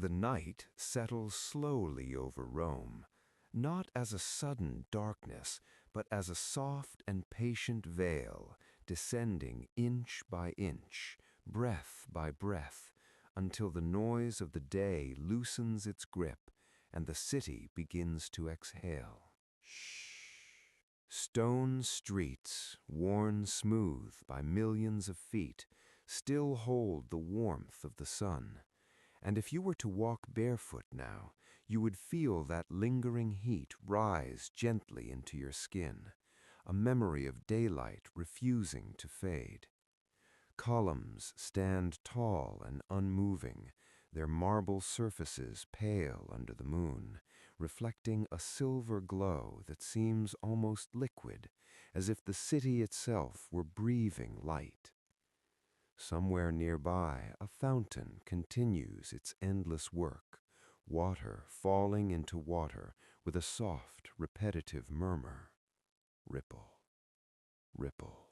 The night settles slowly over Rome, not as a sudden darkness, but as a soft and patient veil, descending inch by inch, breath by breath, until the noise of the day loosens its grip and the city begins to exhale. Shh. Stone streets, worn smooth by millions of feet, still hold the warmth of the sun. And if you were to walk barefoot now, you would feel that lingering heat rise gently into your skin, a memory of daylight refusing to fade. Columns stand tall and unmoving, their marble surfaces pale under the moon, reflecting a silver glow that seems almost liquid, as if the city itself were breathing light. Somewhere nearby, a fountain continues its endless work, water falling into water with a soft, repetitive murmur. Ripple, ripple.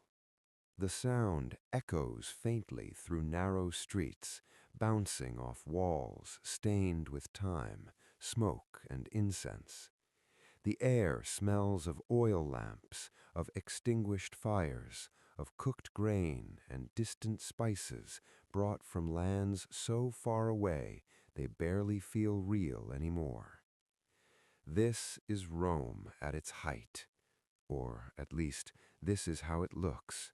The sound echoes faintly through narrow streets, bouncing off walls stained with time, smoke, and incense. The air smells of oil lamps, of extinguished fires, of cooked grain and distant spices brought from lands so far away they barely feel real anymore. This is Rome at its height, or at least this is how it looks.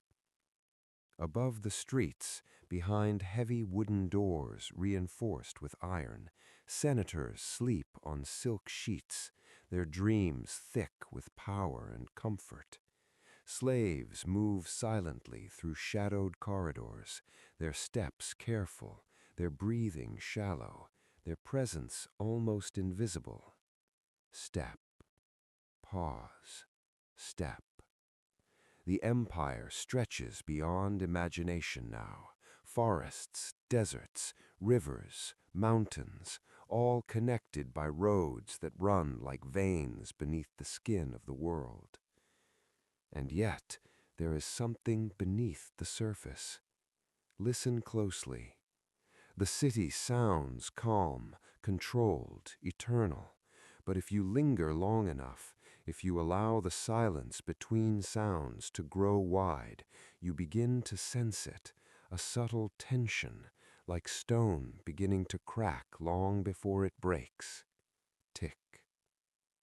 Above the streets, behind heavy wooden doors reinforced with iron, senators sleep on silk sheets, their dreams thick with power and comfort. Slaves move silently through shadowed corridors, their steps careful, their breathing shallow, their presence almost invisible. Step, pause, step. The empire stretches beyond imagination now. Forests, deserts, rivers, mountains, all connected by roads that run like veins beneath the skin of the world. And yet, there is something beneath the surface. Listen closely. The city sounds calm, controlled, eternal. But if you linger long enough, if you allow the silence between sounds to grow wide, you begin to sense it, a subtle tension, like stone beginning to crack long before it breaks. Tick,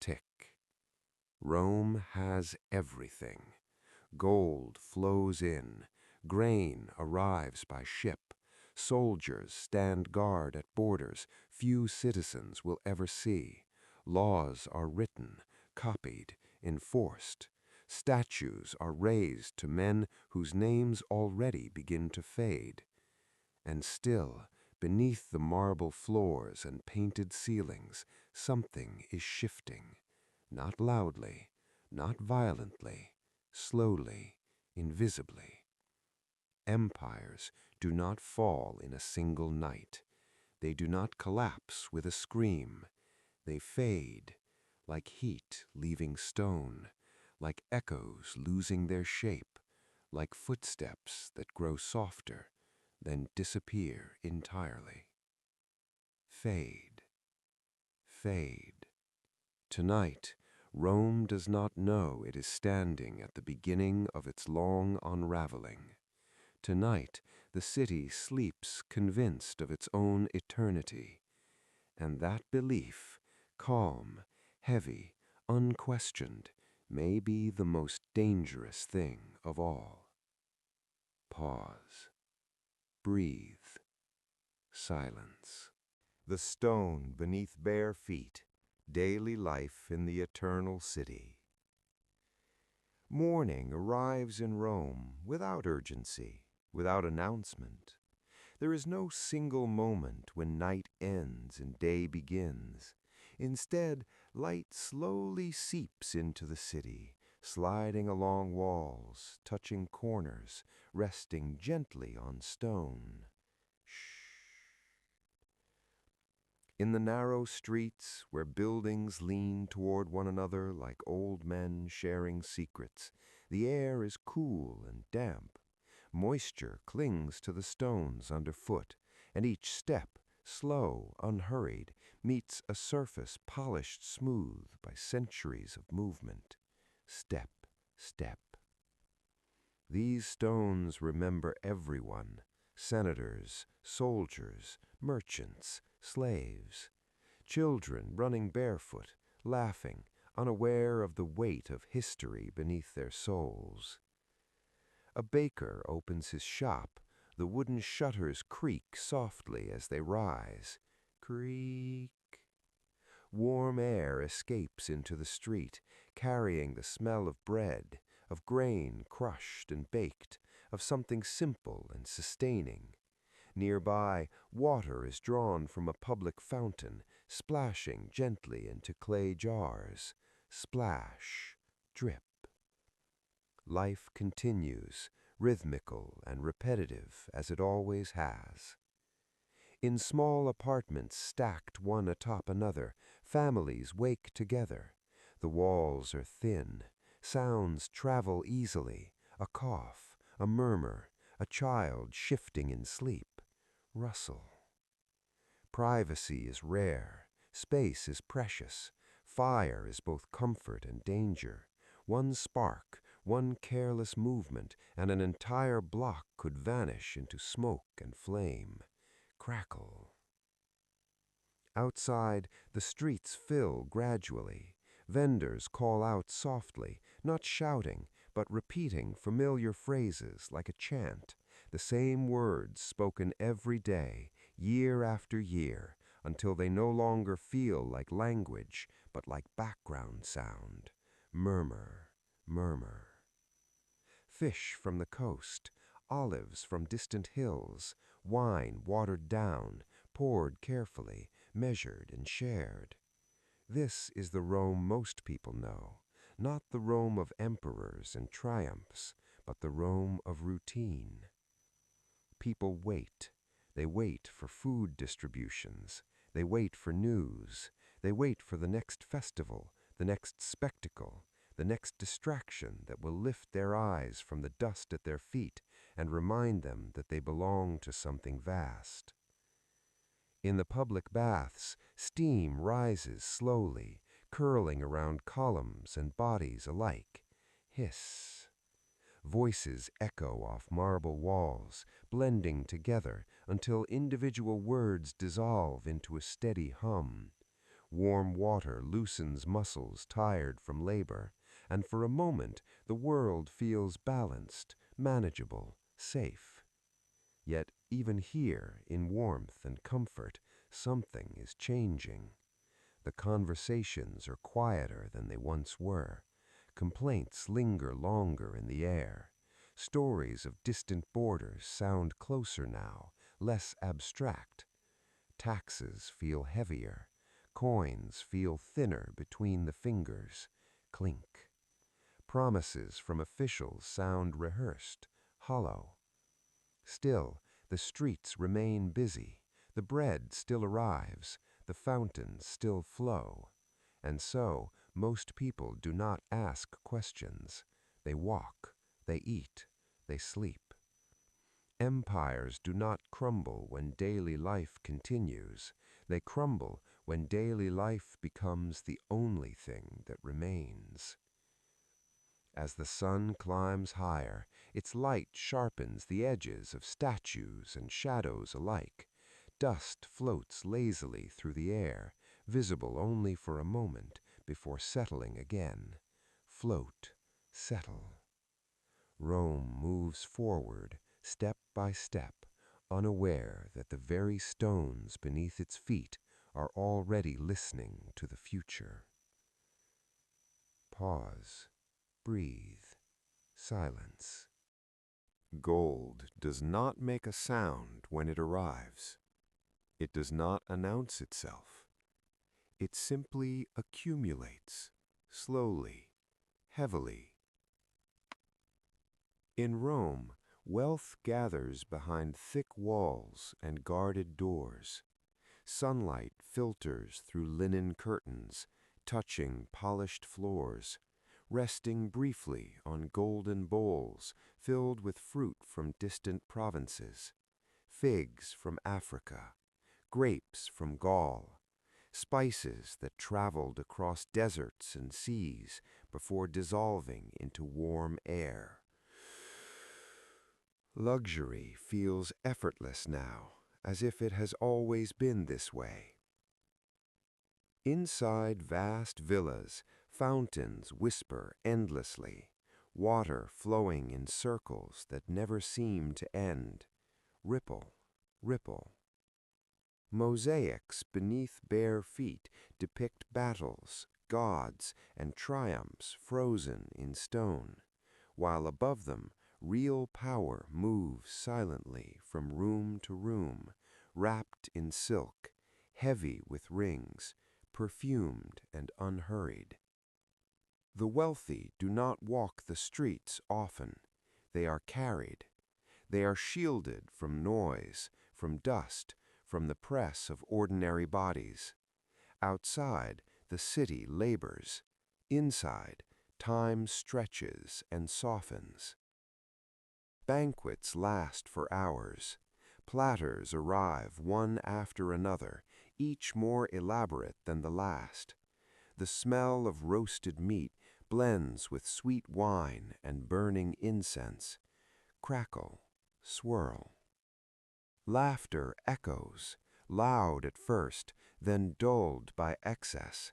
tick. Rome has everything. Gold flows in, grain arrives by ship, soldiers stand guard at borders few citizens will ever see. Laws are written, copied, enforced. Statues are raised to men whose names already begin to fade. And still, beneath the marble floors and painted ceilings, something is shifting. Not loudly, not violently, slowly, invisibly. Empires do not fall in a single night. They do not collapse with a scream. They fade, like heat leaving stone, like echoes losing their shape, like footsteps that grow softer, then disappear entirely. Fade, fade. Tonight, Rome does not know it is standing at the beginning of its long unraveling. Tonight, the city sleeps convinced of its own eternity, and that belief, calm, heavy, unquestioned, may be the most dangerous thing of all. Pause. Breathe. Silence. The stone beneath bare feet, daily life in the eternal city. Morning arrives in Rome without urgency, without announcement. There is no single moment when night ends and day begins. Instead, light slowly seeps into the city, sliding along walls, touching corners, resting gently on stone. Shh. In the narrow streets, where buildings lean toward one another like old men sharing secrets, the air is cool and damp. Moisture clings to the stones underfoot, and each step slow, unhurried, meets a surface polished smooth by centuries of movement. Step, step. These stones remember everyone: senators, soldiers, merchants, slaves, children running barefoot, laughing, unaware of the weight of history beneath their souls. A baker opens his shop. The wooden shutters creak softly as they rise. Creak. Warm air escapes into the street, carrying the smell of bread, of grain crushed and baked, of something simple and sustaining. Nearby, water is drawn from a public fountain, splashing gently into clay jars. Splash, drip. Life continues, rhythmical and repetitive as it always has. In small apartments stacked one atop another, families wake together. The walls are thin. Sounds travel easily. A cough, a murmur, a child shifting in sleep. Rustle. Privacy is rare. Space is precious. Fire is both comfort and danger. One spark, one careless movement, and an entire block could vanish into smoke and flame. Crackle. Outside, the streets fill gradually. Vendors call out softly, not shouting, but repeating familiar phrases like a chant, the same words spoken every day, year after year, until they no longer feel like language, but like background sound. Murmur, murmur. Fish from the coast, olives from distant hills, wine watered down, poured carefully, measured and shared. This is the Rome most people know, not the Rome of emperors and triumphs, but the Rome of routine. People wait. They wait for food distributions. They wait for news. They wait for the next festival, the next spectacle, the next distraction that will lift their eyes from the dust at their feet and remind them that they belong to something vast. In the public baths, steam rises slowly, curling around columns and bodies alike. Hiss. Voices echo off marble walls, blending together until individual words dissolve into a steady hum. Warm water loosens muscles tired from labor, and for a moment the world feels balanced, manageable, safe. Yet even here, in warmth and comfort, something is changing. The conversations are quieter than they once were. Complaints linger longer in the air. Stories of distant borders sound closer now, less abstract. Taxes feel heavier. Coins feel thinner between the fingers. Clink. Promises from officials sound rehearsed, hollow. Still, the streets remain busy. The bread still arrives. The fountains still flow. And so, most people do not ask questions. They walk, they eat, they sleep. Empires do not crumble when daily life continues. They crumble when daily life becomes the only thing that remains. As the sun climbs higher, its light sharpens the edges of statues and shadows alike. Dust floats lazily through the air, visible only for a moment before settling again. Float, settle. Rome moves forward, step by step, unaware that the very stones beneath its feet are already listening to the future. Pause. Breathe. Silence. Gold does not make a sound when it arrives. It does not announce itself. It simply accumulates, slowly, heavily. In Rome, wealth gathers behind thick walls and guarded doors. Sunlight filters through linen curtains, touching polished floors, resting briefly on golden bowls filled with fruit from distant provinces, figs from Africa, grapes from Gaul, spices that traveled across deserts and seas before dissolving into warm air. Luxury feels effortless now, as if it has always been this way. Inside vast villas, fountains whisper endlessly, water flowing in circles that never seem to end. Ripple, ripple. Mosaics beneath bare feet depict battles, gods, and triumphs frozen in stone, while above them real power moves silently from room to room, wrapped in silk, heavy with rings, perfumed and unhurried. The wealthy do not walk the streets often. They are carried. They are shielded from noise, from dust, from the press of ordinary bodies. Outside, the city labors. Inside, time stretches and softens. Banquets last for hours. Platters arrive one after another, each more elaborate than the last. The smell of roasted meat blends with sweet wine and burning incense. Crackle, swirl. Laughter echoes, loud at first, then dulled by excess.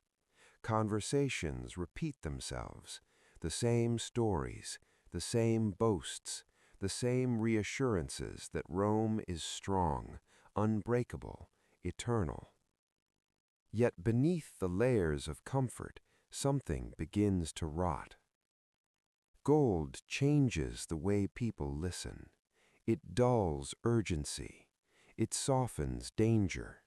Conversations repeat themselves, the same stories, the same boasts, the same reassurances that Rome is strong, unbreakable, eternal. Yet beneath the layers of comfort, something begins to rot. Gold changes the way people listen. It dulls urgency. It softens danger.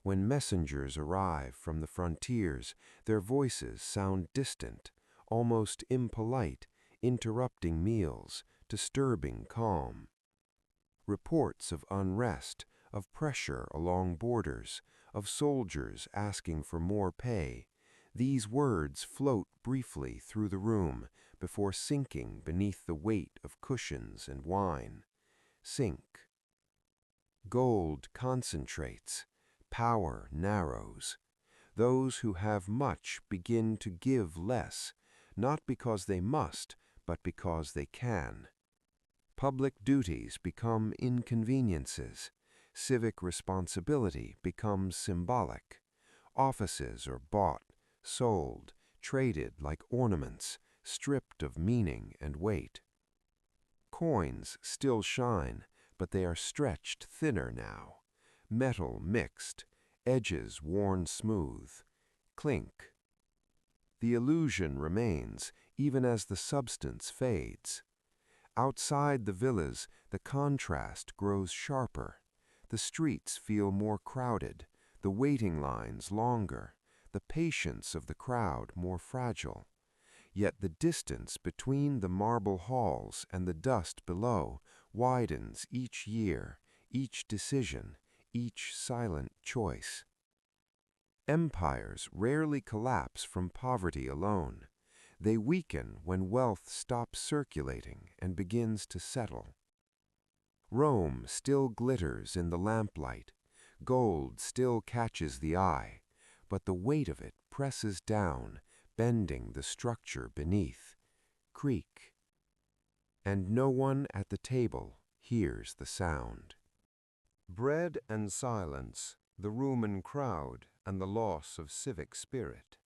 When messengers arrive from the frontiers, their voices sound distant, almost impolite, interrupting meals, disturbing calm. Reports of unrest, of pressure along borders, of soldiers asking for more pay. These words float briefly through the room before sinking beneath the weight of cushions and wine. Sink. Gold concentrates. Power narrows. Those who have much begin to give less, not because they must, but because they can. Public duties become inconveniences. Civic responsibility becomes symbolic. Offices are bought, sold, traded like ornaments, stripped of meaning and weight. Coins still shine, but they are stretched thinner now. Metal mixed, edges worn smooth. Clink. The illusion remains, even as the substance fades. Outside the villas, the contrast grows sharper. The streets feel more crowded, the waiting lines longer, the patience of the crowd more fragile. Yet the distance between the marble halls and the dust below widens each year, each decision, each silent choice. Empires rarely collapse from poverty alone. They weaken when wealth stops circulating and begins to settle. Rome still glitters in the lamplight. Gold still catches the eye, but the weight of it presses down, bending the structure beneath. Creak. And no one at the table hears the sound. Bread and silence, the Roman crowd, and the loss of civic spirit.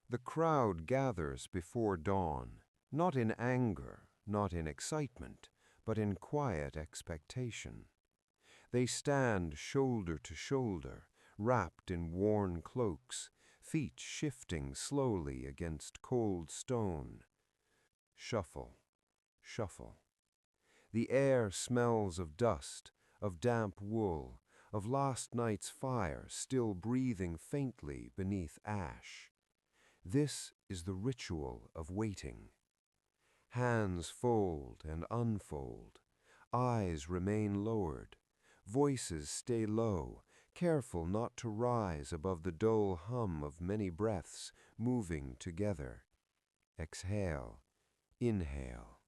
The crowd gathers before dawn, not in anger, not in excitement, but in quiet expectation. They stand shoulder to shoulder, wrapped in worn cloaks, feet shifting slowly against cold stone. Shuffle, shuffle. The air smells of dust, of damp wool, of last night's fire still breathing faintly beneath ash. This is the ritual of waiting. Hands fold and unfold. Eyes remain lowered. Voices stay low, careful not to rise above the dull hum of many breaths moving together. Exhale. Inhale.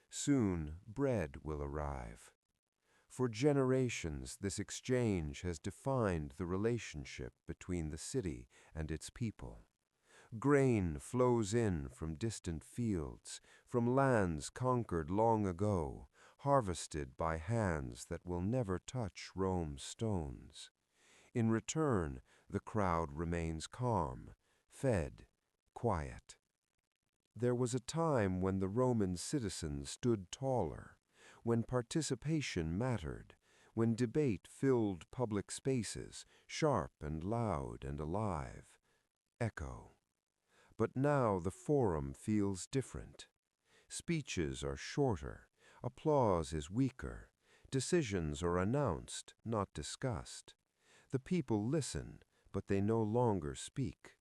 Soon bread will arrive. For generations, this exchange has defined the relationship between the city and its people. Grain flows in from distant fields, from lands conquered long ago, harvested by hands that will never touch Rome's stones. In return, the crowd remains calm, fed, quiet. There was a time when the Roman citizens stood taller, when participation mattered, when debate filled public spaces, sharp and loud and alive. Echo. But now the forum feels different. Speeches are shorter, applause is weaker, decisions are announced, not discussed. The people listen, but they no longer speak.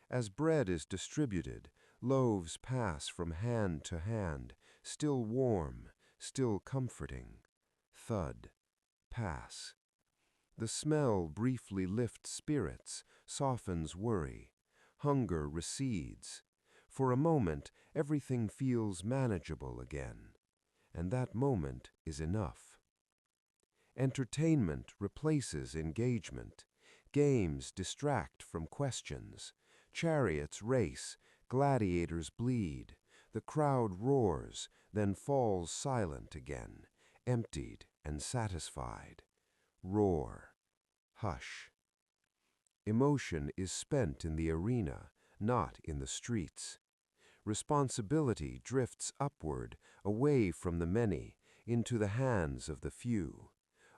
As bread is distributed, loaves pass from hand to hand, still warm, still comforting. Thud. Pass. The smell briefly lifts spirits, softens worry. Hunger recedes. For a moment, everything feels manageable again. And that moment is enough. Entertainment replaces engagement. Games distract from questions. Chariots race, gladiators bleed. The crowd roars, then falls silent again, emptied and satisfied. Roar. Hush. Emotion is spent in the arena, not in the streets. Responsibility drifts upward, away from the many, into the hands of the few.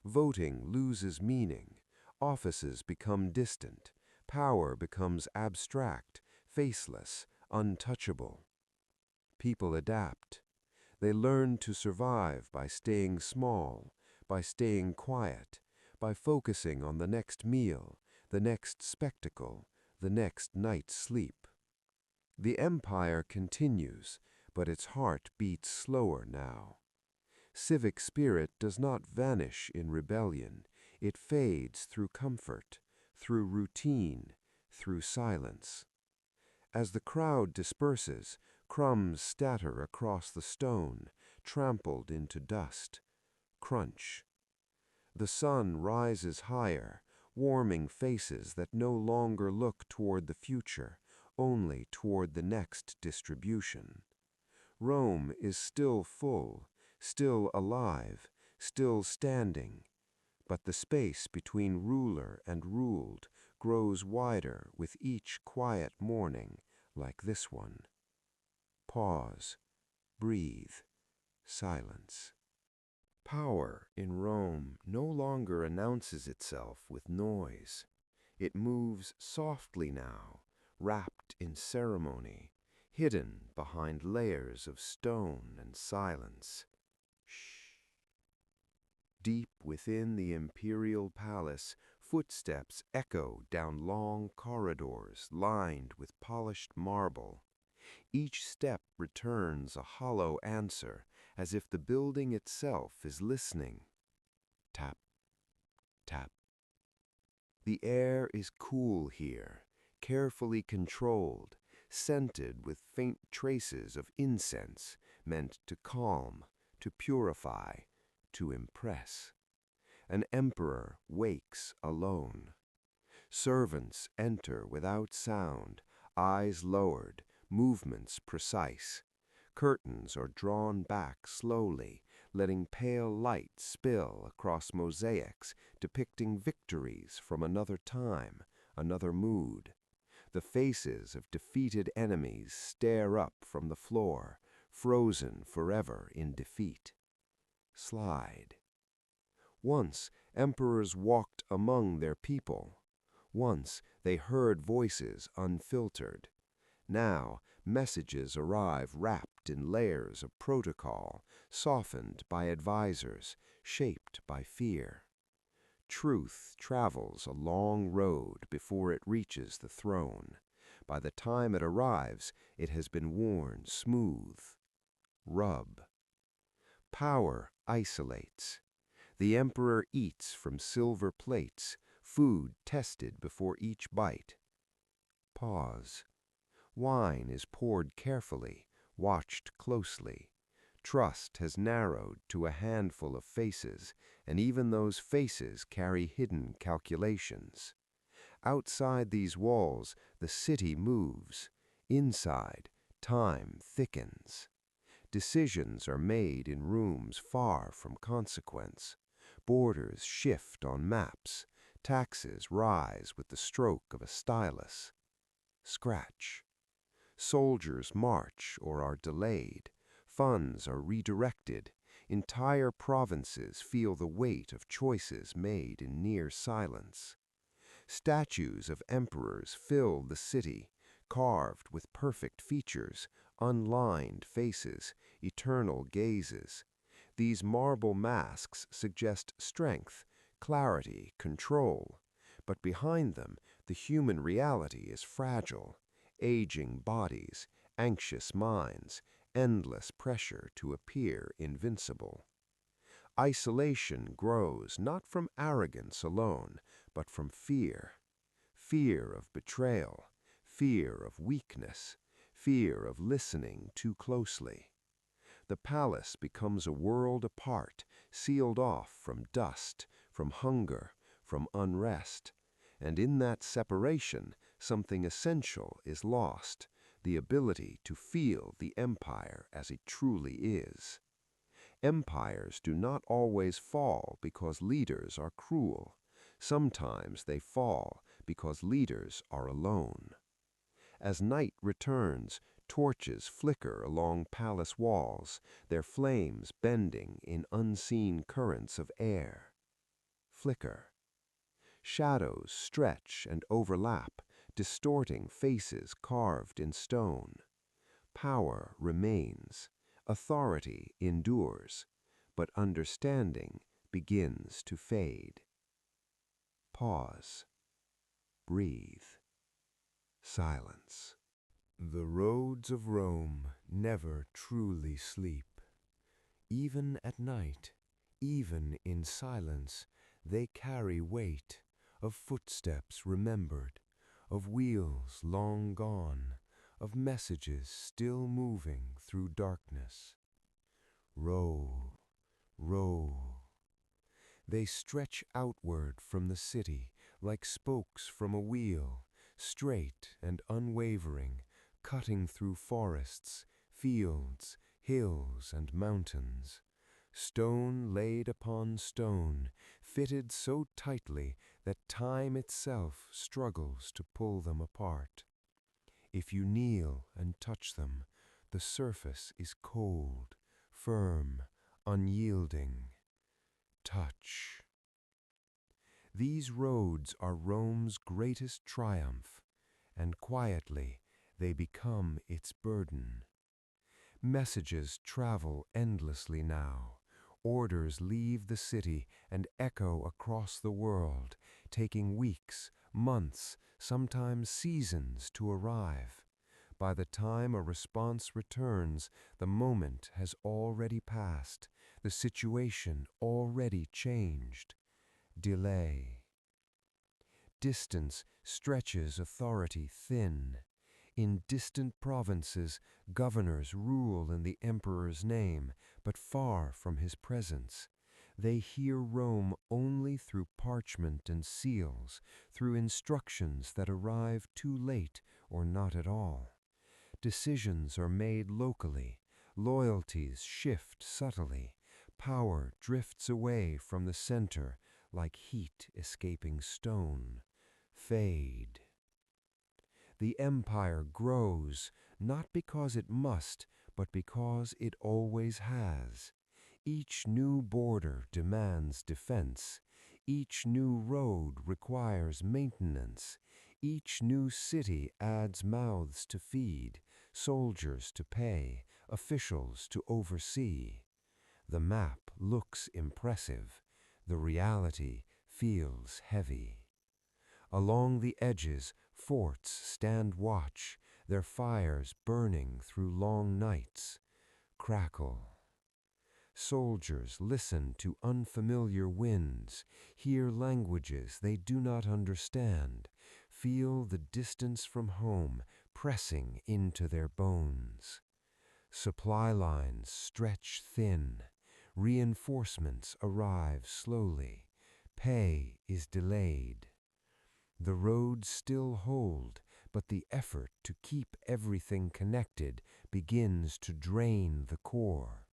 Voting loses meaning. Offices become distant. Power becomes abstract, faceless, untouchable. People adapt. They learn to survive by staying small, by staying quiet, by focusing on the next meal, the next spectacle, the next night's sleep. The empire continues, but its heart beats slower now. Civic spirit does not vanish in rebellion. It fades through comfort, through routine, through silence. As the crowd disperses, crumbs scatter across the stone, trampled into dust. Crunch. The sun rises higher, warming faces that no longer look toward the future, only toward the next distribution. Rome is still full, still alive, still standing, but the space between ruler and ruled grows wider with each quiet morning like this one. Pause, breathe, silence. Power in Rome no longer announces itself with noise. It moves softly now, wrapped in ceremony, hidden behind layers of stone and silence. Shh. Deep within the imperial palace, footsteps echo down long corridors lined with polished marble. Each step returns a hollow answer, as if the building itself is listening. Tap, tap. The air is cool here, carefully controlled, scented with faint traces of incense, meant to calm, to purify, to impress. An emperor wakes alone. Servants enter without sound, eyes lowered, movements precise. Curtains are drawn back slowly, letting pale light spill across mosaics depicting victories from another time, another mood. The faces of defeated enemies stare up from the floor, frozen forever in defeat. Slide. Once emperors walked among their people. Once they heard voices unfiltered. Now messages arrive wrapped in layers of protocol, softened by advisors, shaped by fear. Truth travels a long road before it reaches the throne. By the time it arrives, it has been worn smooth. Rub. Power isolates. The emperor eats from silver plates, food tested before each bite. Pause. Wine is poured carefully, watched closely. Trust has narrowed to a handful of faces, and even those faces carry hidden calculations. Outside these walls, the city moves. Inside, time thickens. Decisions are made in rooms far from consequence. Borders shift on maps. Taxes rise with the stroke of a stylus. Scratch. Soldiers march or are delayed. Funds are redirected. Entire provinces feel the weight of choices made in near silence. Statues of emperors fill the city, carved with perfect features, unlined faces, eternal gazes. These marble masks suggest strength, clarity, control. But behind them, the human reality is fragile. Aging bodies, anxious minds, endless pressure to appear invincible. Isolation grows not from arrogance alone, but from fear. Fear of betrayal, fear of weakness, fear of listening too closely. The palace becomes a world apart, sealed off from dust, from hunger, from unrest. And in that separation, something essential is lost, the ability to feel the empire as it truly is. Empires do not always fall because leaders are cruel. Sometimes they fall because leaders are alone. As night returns, torches flicker along palace walls, their flames bending in unseen currents of air. Flicker. Shadows stretch and overlap, distorting faces carved in stone. Power remains, authority endures, but understanding begins to fade. Pause. Breathe. Silence. The roads of Rome never truly sleep. Even at night, even in silence, they carry weight of footsteps remembered, of wheels long gone, of messages still moving through darkness. Roll, roll. They stretch outward from the city like spokes from a wheel, straight and unwavering, cutting through forests, fields, hills, and mountains. Stone laid upon stone, fitted so tightly that time itself struggles to pull them apart. If you kneel and touch them, the surface is cold, firm, unyielding. Touch. These roads are Rome's greatest triumph, and quietly they become its burden. Messages travel endlessly now. Orders leave the city and echo across the world, taking weeks, months, sometimes seasons to arrive. By the time a response returns, the moment has already passed, the situation already changed. Delay. Distance stretches authority thin. In distant provinces, governors rule in the emperor's name, but far from his presence. They hear Rome only through parchment and seals, through instructions that arrive too late or not at all. Decisions are made locally, loyalties shift subtly, power drifts away from the center like heat escaping stone. Fade. The empire grows, not because it must, but because it always has. Each new border demands defense. Each new road requires maintenance. Each new city adds mouths to feed, soldiers to pay, officials to oversee. The map looks impressive. The reality feels heavy. Along the edges, forts stand watch, their fires burning through long nights. Crackle. Soldiers listen to unfamiliar winds, hear languages they do not understand, feel the distance from home pressing into their bones. Supply lines stretch thin, reinforcements arrive slowly, pay is delayed. The roads still hold, but the effort to keep everything connected begins to drain the core.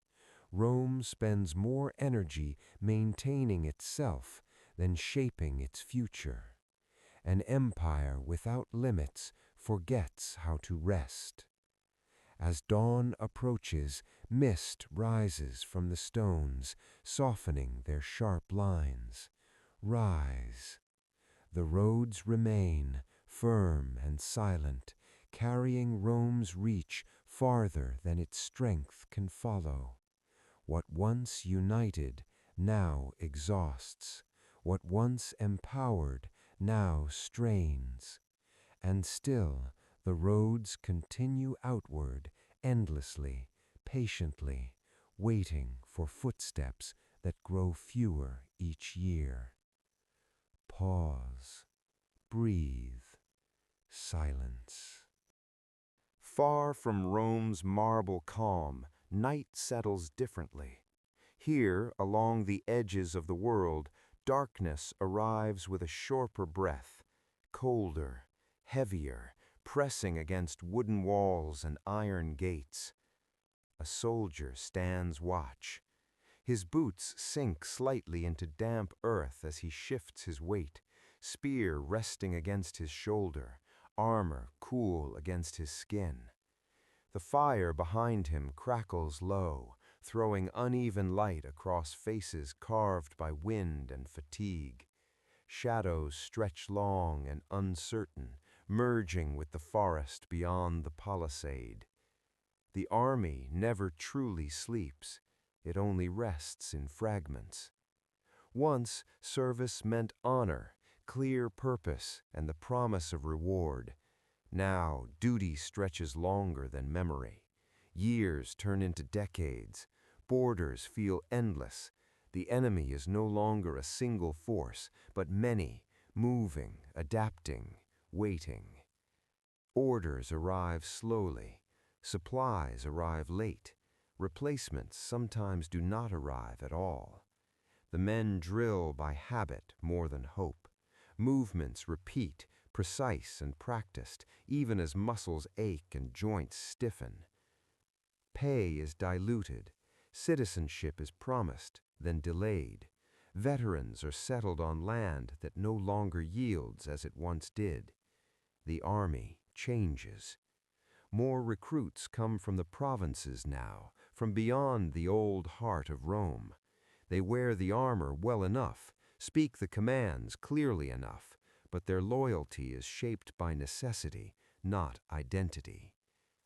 Rome spends more energy maintaining itself than shaping its future. An empire without limits forgets how to rest. As dawn approaches, mist rises from the stones, softening their sharp lines. Rise. The roads remain, firm and silent, carrying Rome's reach farther than its strength can follow. What once united now exhausts. What once empowered now strains. And still the roads continue outward, endlessly, patiently, waiting for footsteps that grow fewer each year. Pause, breathe, silence. Far from Rome's marble calm, night settles differently. Here, along the edges of the world, darkness arrives with a sharper breath, colder, heavier, pressing against wooden walls and iron gates. A soldier stands watch. His boots sink slightly into damp earth as he shifts his weight, spear resting against his shoulder, armor cool against his skin. The fire behind him crackles low, throwing uneven light across faces carved by wind and fatigue. Shadows stretch long and uncertain, merging with the forest beyond the palisade. The army never truly sleeps. It only rests in fragments. Once, service meant honor, clear purpose, and the promise of reward. Now, duty stretches longer than memory. Years turn into decades. Borders feel endless. The enemy is no longer a single force, but many, moving, adapting, waiting. Orders arrive slowly. Supplies arrive late. Replacements sometimes do not arrive at all. The men drill by habit more than hope. Movements repeat, precise and practiced, even as muscles ache and joints stiffen. Pay is diluted. Citizenship is promised, then delayed. Veterans are settled on land that no longer yields as it once did. The army changes. More recruits come from the provinces now, from beyond the old heart of Rome. They wear the armor well enough, speak the commands clearly enough, but their loyalty is shaped by necessity, not identity.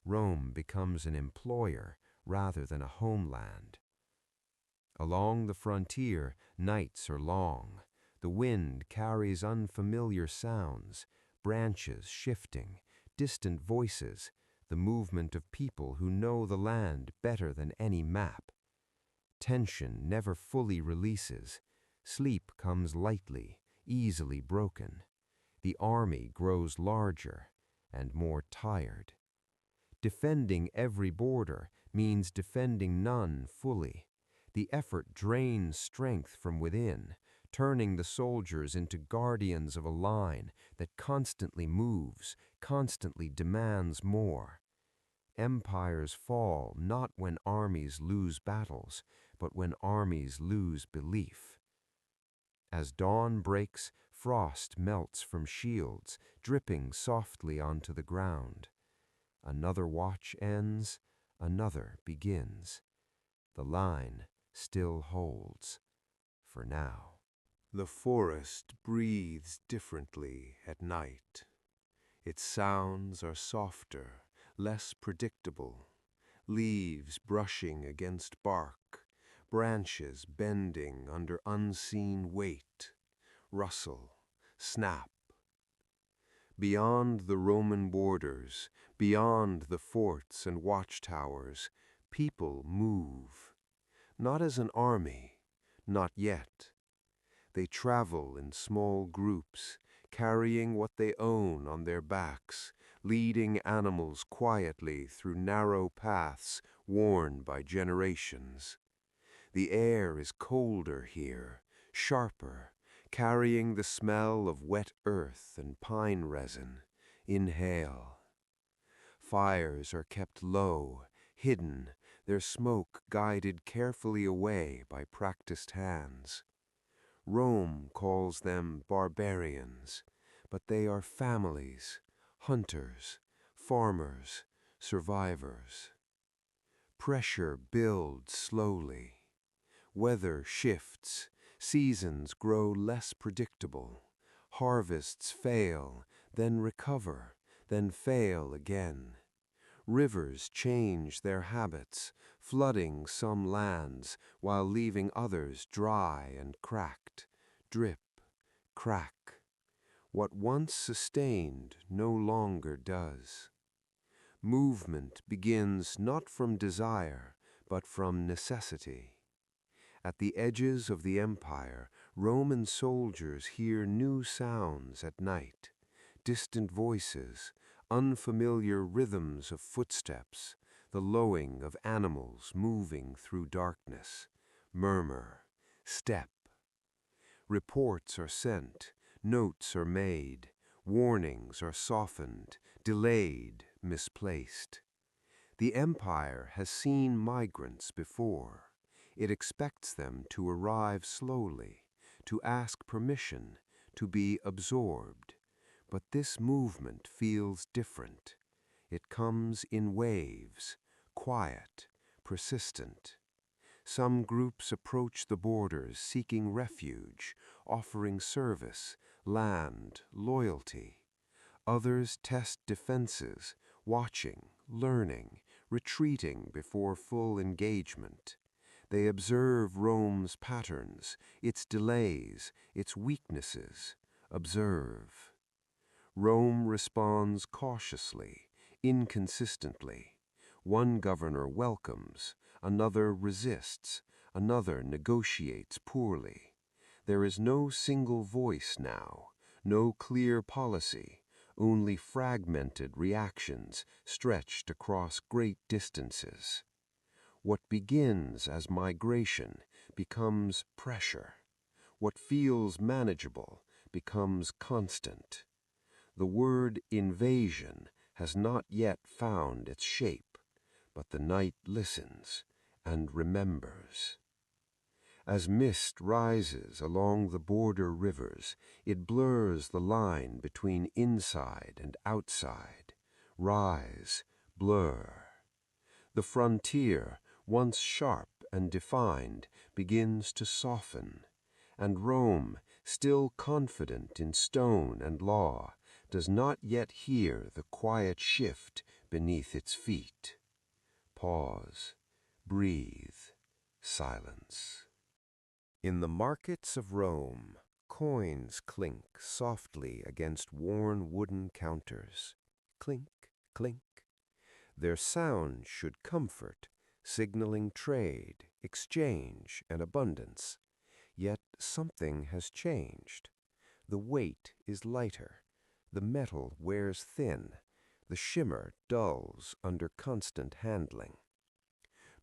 Rome becomes an employer rather than a homeland. Along the frontier, nights are long. The wind carries unfamiliar sounds, branches shifting, distant voices, the movement of people who know the land better than any map. Tension never fully releases. Sleep comes lightly, easily broken. The army grows larger and more tired. Defending every border means defending none fully. The effort drains strength from within, turning the soldiers into guardians of a line that constantly moves, constantly demands more. Empires fall not when armies lose battles, but when armies lose belief. As dawn breaks, frost melts from shields, dripping softly onto the ground. Another watch ends, another begins. The line still holds, for now. The forest breathes differently at night. Its sounds are softer, less predictable. Leaves brushing against bark, branches bending under unseen weight. Rustle, snap. Beyond the Roman borders, beyond the forts and watchtowers, people move. Not as an army, not yet. They travel in small groups, carrying what they own on their backs, leading animals quietly through narrow paths worn by generations. The air is colder here, sharper, carrying the smell of wet earth and pine resin. Inhale. Fires are kept low, hidden, their smoke guided carefully away by practiced hands. Rome calls them barbarians, but they are families, hunters, farmers, survivors. Pressure builds slowly. Weather shifts, seasons grow less predictable. Harvests fail, then recover, then fail again. Rivers change their habits, flooding some lands while leaving others dry and cracked. Drip, crack. What once sustained no longer does. Movement begins not from desire, but from necessity. At the edges of the empire, Roman soldiers hear new sounds at night, distant voices, unfamiliar rhythms of footsteps, the lowing of animals moving through darkness, murmur, step. Reports are sent, notes are made, warnings are softened, delayed, misplaced. The empire has seen migrants before. It expects them to arrive slowly, to ask permission, to be absorbed. But this movement feels different. It comes in waves, quiet, persistent. Some groups approach the borders seeking refuge, offering service, land, loyalty. Others test defenses, watching, learning, retreating before full engagement. They observe Rome's patterns, its delays, its weaknesses. Observe. Rome responds cautiously, inconsistently. One governor welcomes, another resists, another negotiates poorly. There is no single voice now, no clear policy, only fragmented reactions stretched across great distances. What begins as migration becomes pressure. What feels manageable becomes constant. The word invasion has not yet found its shape, but the night listens and remembers. As mist rises along the border rivers, it blurs the line between inside and outside. Rise, blur. The frontier, once sharp and defined, begins to soften, and Rome, still confident in stone and law, does not yet hear the quiet shift beneath its feet. Pause, breathe, silence. In the markets of Rome, coins clink softly against worn wooden counters. Clink, clink. Their sound should comfort, signaling trade, exchange, and abundance. Yet something has changed. The weight is lighter. The metal wears thin. The shimmer dulls under constant handling.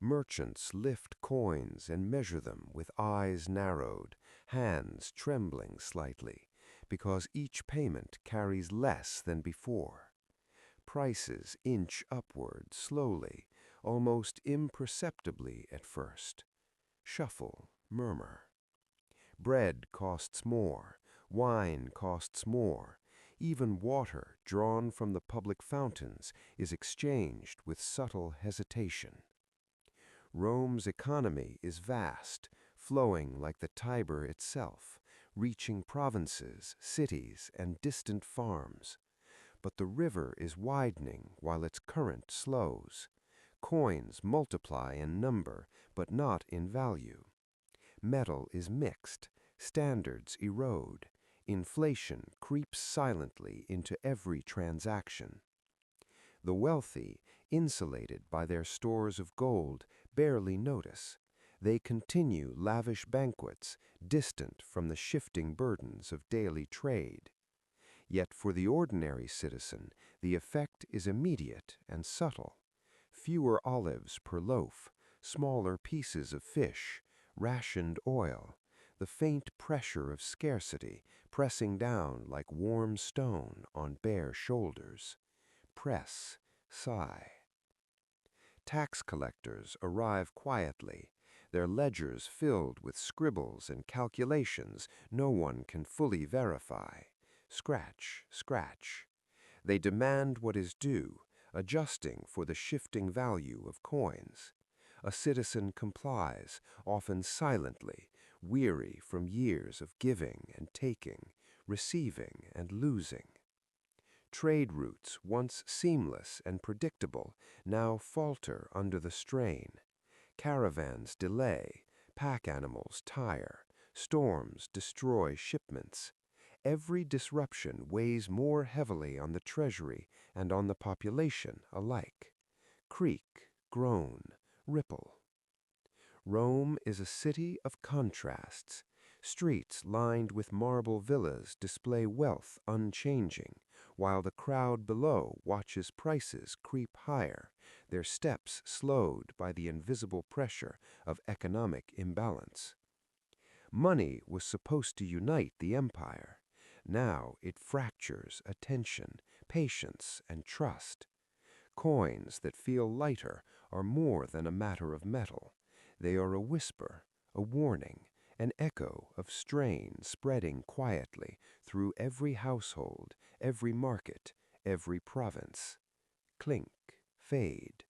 Merchants lift coins and measure them with eyes narrowed, hands trembling slightly, because each payment carries less than before. Prices inch upward slowly, almost imperceptibly at first. Shuffle, murmur. Bread costs more, wine costs more. Even water drawn from the public fountains is exchanged with subtle hesitation. Rome's economy is vast, flowing like the Tiber itself, reaching provinces, cities, and distant farms. But the river is widening while its current slows. Coins multiply in number, but not in value. Metal is mixed, standards erode, inflation creeps silently into every transaction. The wealthy, insulated by their stores of gold, barely notice. They continue lavish banquets, distant from the shifting burdens of daily trade. Yet for the ordinary citizen, the effect is immediate and subtle. Fewer olives per loaf, smaller pieces of fish, rationed oil, the faint pressure of scarcity pressing down like warm stone on bare shoulders. Press, sigh. Tax collectors arrive quietly, their ledgers filled with scribbles and calculations no one can fully verify. Scratch, scratch. They demand what is due, adjusting for the shifting value of coins. A citizen complies, often silently, weary from years of giving and taking, receiving and losing. Trade routes, once seamless and predictable, now falter under the strain. Caravans delay, pack animals tire, storms destroy shipments. Every disruption weighs more heavily on the treasury and on the population alike. Creak, groan, ripple. Rome is a city of contrasts. Streets lined with marble villas display wealth unchanging, while the crowd below watches prices creep higher, their steps slowed by the invisible pressure of economic imbalance. Money was supposed to unite the empire. Now it fractures attention, patience, and trust. Coins that feel lighter are more than a matter of metal. They are a whisper, a warning, an echo of strain spreading quietly through every household, every market, every province. Clink, fade.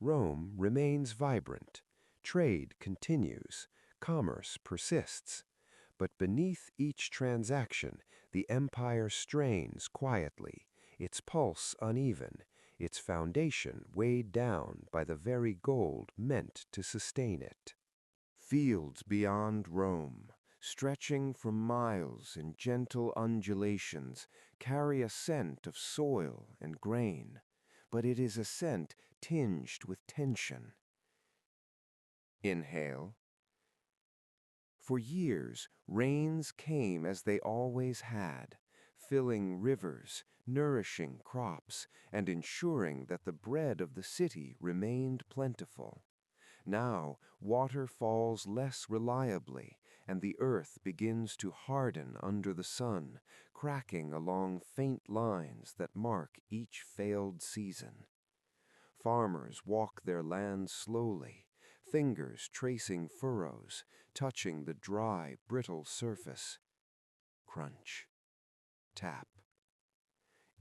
Rome remains vibrant. Trade continues. Commerce persists. But beneath each transaction, the empire strains quietly, its pulse uneven, its foundation weighed down by the very gold meant to sustain it. Fields beyond Rome, stretching for miles in gentle undulations, carry a scent of soil and grain, but it is a scent tinged with tension. Inhale. For years, rains came as they always had, filling rivers, nourishing crops, and ensuring that the bread of the city remained plentiful. Now, water falls less reliably, and the earth begins to harden under the sun, cracking along faint lines that mark each failed season. Farmers walk their lands slowly, fingers tracing furrows, touching the dry, brittle surface. Crunch. Tap.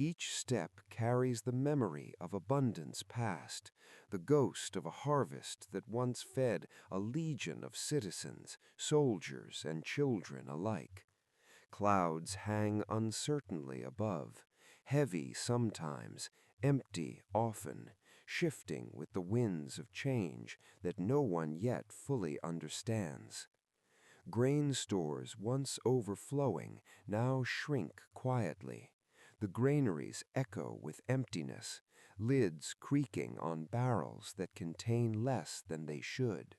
Each step carries the memory of abundance past, the ghost of a harvest that once fed a legion of citizens, soldiers, and children alike. Clouds hang uncertainly above, heavy sometimes, empty often, shifting with the winds of change that no one yet fully understands. Grain stores once overflowing now shrink quietly. The granaries echo with emptiness, lids creaking on barrels that contain less than they should.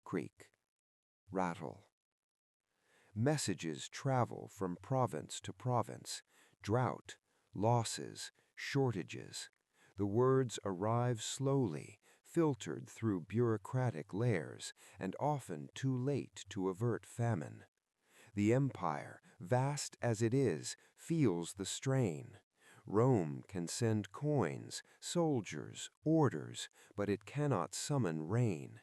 Creak. Rattle. Messages travel from province to province. Drought, losses, shortages. The words arrive slowly, filtered through bureaucratic layers, and often too late to avert famine. The empire, vast as it is, feels the strain. Rome can send coins, soldiers, orders, but it cannot summon rain.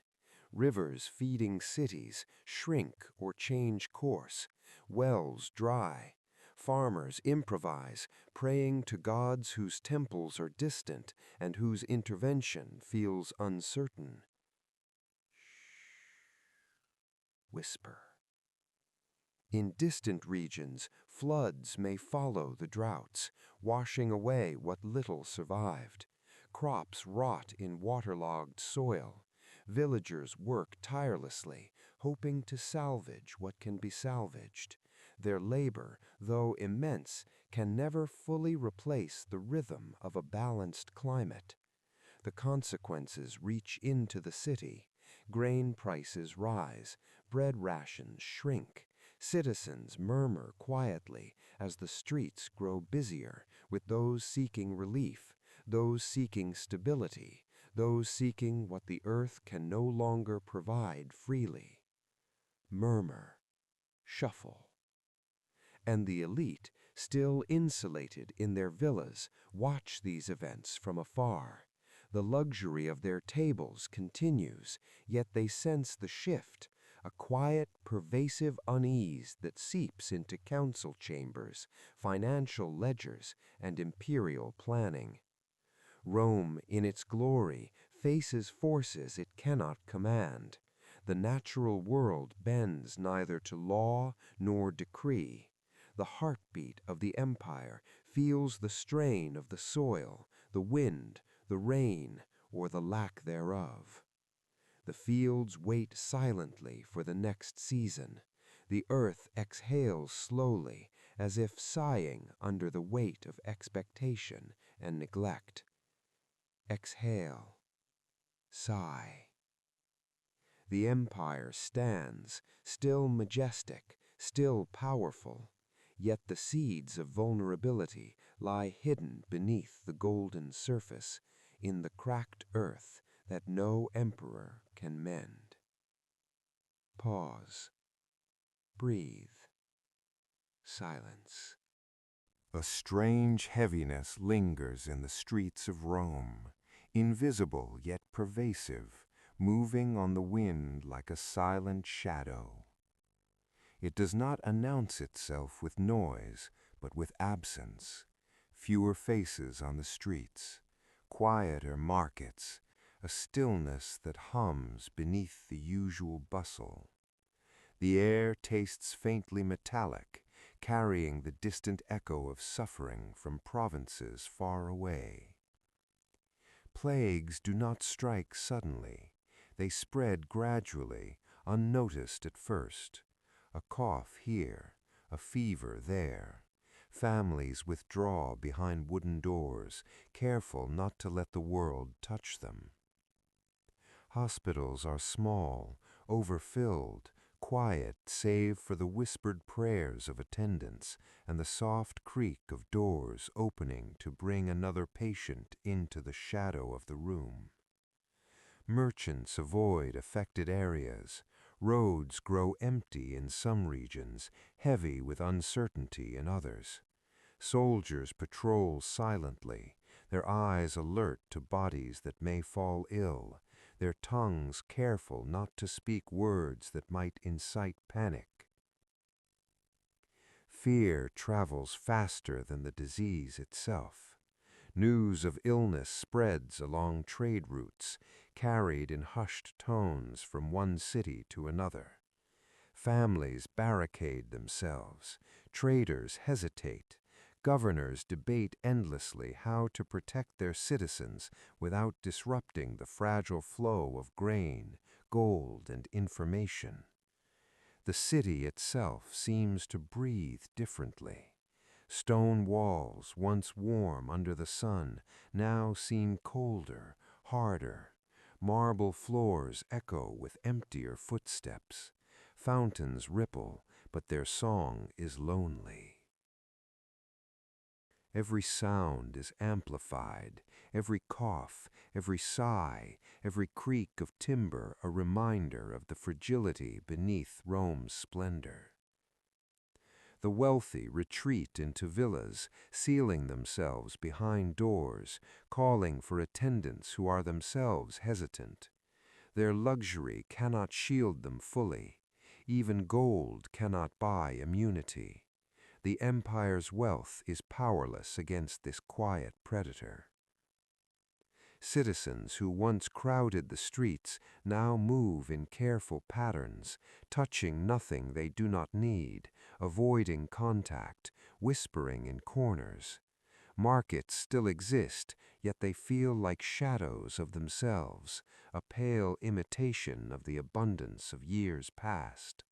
Rivers feeding cities shrink or change course. Wells dry. Farmers improvise, praying to gods whose temples are distant and whose intervention feels uncertain. Whisper. In distant regions, floods may follow the droughts, washing away what little survived. Crops rot in waterlogged soil. Villagers work tirelessly, hoping to salvage what can be salvaged. Their labor, though immense, can never fully replace the rhythm of a balanced climate. The consequences reach into the city. Grain prices rise, bread rations shrink, Citizens murmur quietly as the streets grow busier with those seeking relief, those seeking stability, those seeking what the earth can no longer provide freely. Murmur, shuffle. And the elite, still insulated in their villas, watch these events from afar. The luxury of their tables continues, yet they sense the shift, a quiet, pervasive unease that seeps into council chambers, financial ledgers, and imperial planning. Rome, in its glory, faces forces it cannot command. The natural world bends neither to law nor decree. The heartbeat of the empire feels the strain of the soil, the wind, the rain, or the lack thereof. The fields wait silently for the next season. The earth exhales slowly, as if sighing under the weight of expectation and neglect. Exhale, sigh. The empire stands, still majestic, still powerful, yet the seeds of vulnerability lie hidden beneath the golden surface, in the cracked earth that no emperor can mend. Pause. Breathe. Silence. A strange heaviness lingers in the streets of Rome, invisible yet pervasive, moving on the wind like a silent shadow. It does not announce itself with noise, but with absence. Fewer faces on the streets, quieter markets, a stillness that hums beneath the usual bustle. The air tastes faintly metallic, carrying the distant echo of suffering from provinces far away. Plagues do not strike suddenly. They spread gradually, unnoticed at first. A cough here, a fever there. Families withdraw behind wooden doors, careful not to let the world touch them. Hospitals are small, overfilled, quiet save for the whispered prayers of attendants and the soft creak of doors opening to bring another patient into the shadow of the room. Merchants avoid affected areas. Roads grow empty in some regions, heavy with uncertainty in others. Soldiers patrol silently, their eyes alert to bodies that may fall ill, their tongues careful not to speak words that might incite panic. Fear travels faster than the disease itself. News of illness spreads along trade routes, carried in hushed tones from one city to another. Families barricade themselves, traders hesitate, governors debate endlessly how to protect their citizens without disrupting the fragile flow of grain, gold, and information. The city itself seems to breathe differently. Stone walls, once warm under the sun, now seem colder, harder. Marble floors echo with emptier footsteps. Fountains ripple, but their song is lonely. Every sound is amplified, every cough, every sigh, every creak of timber a reminder of the fragility beneath Rome's splendor. The wealthy retreat into villas, sealing themselves behind doors, calling for attendants who are themselves hesitant. Their luxury cannot shield them fully. Even gold cannot buy immunity. The empire's wealth is powerless against this quiet predator. Citizens who once crowded the streets now move in careful patterns, touching nothing they do not need, avoiding contact, whispering in corners. Markets still exist, yet they feel like shadows of themselves, a pale imitation of the abundance of years past.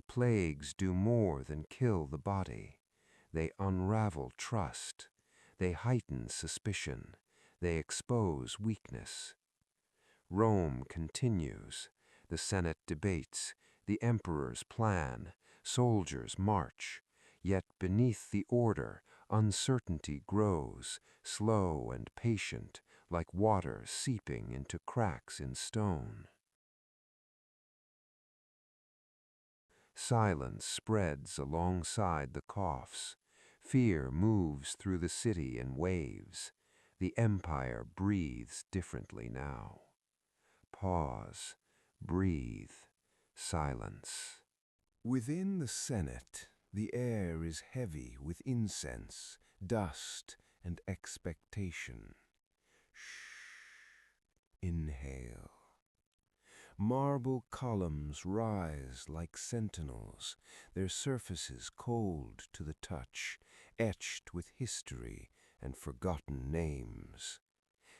Plagues do more than kill the body. They unravel trust. They heighten suspicion. They expose weakness. Rome continues. The Senate debates. The emperors plan. Soldiers march, yet beneath the order, uncertainty grows, slow and patient, like water seeping into cracks in stone. Silence spreads alongside the coughs. Fear moves through the city in waves. The empire breathes differently now. Pause, breathe, silence. Within the Senate, the air is heavy with incense, dust, and expectation. Shh. Inhale. Marble columns rise like sentinels, their surfaces cold to the touch, etched with history and forgotten names.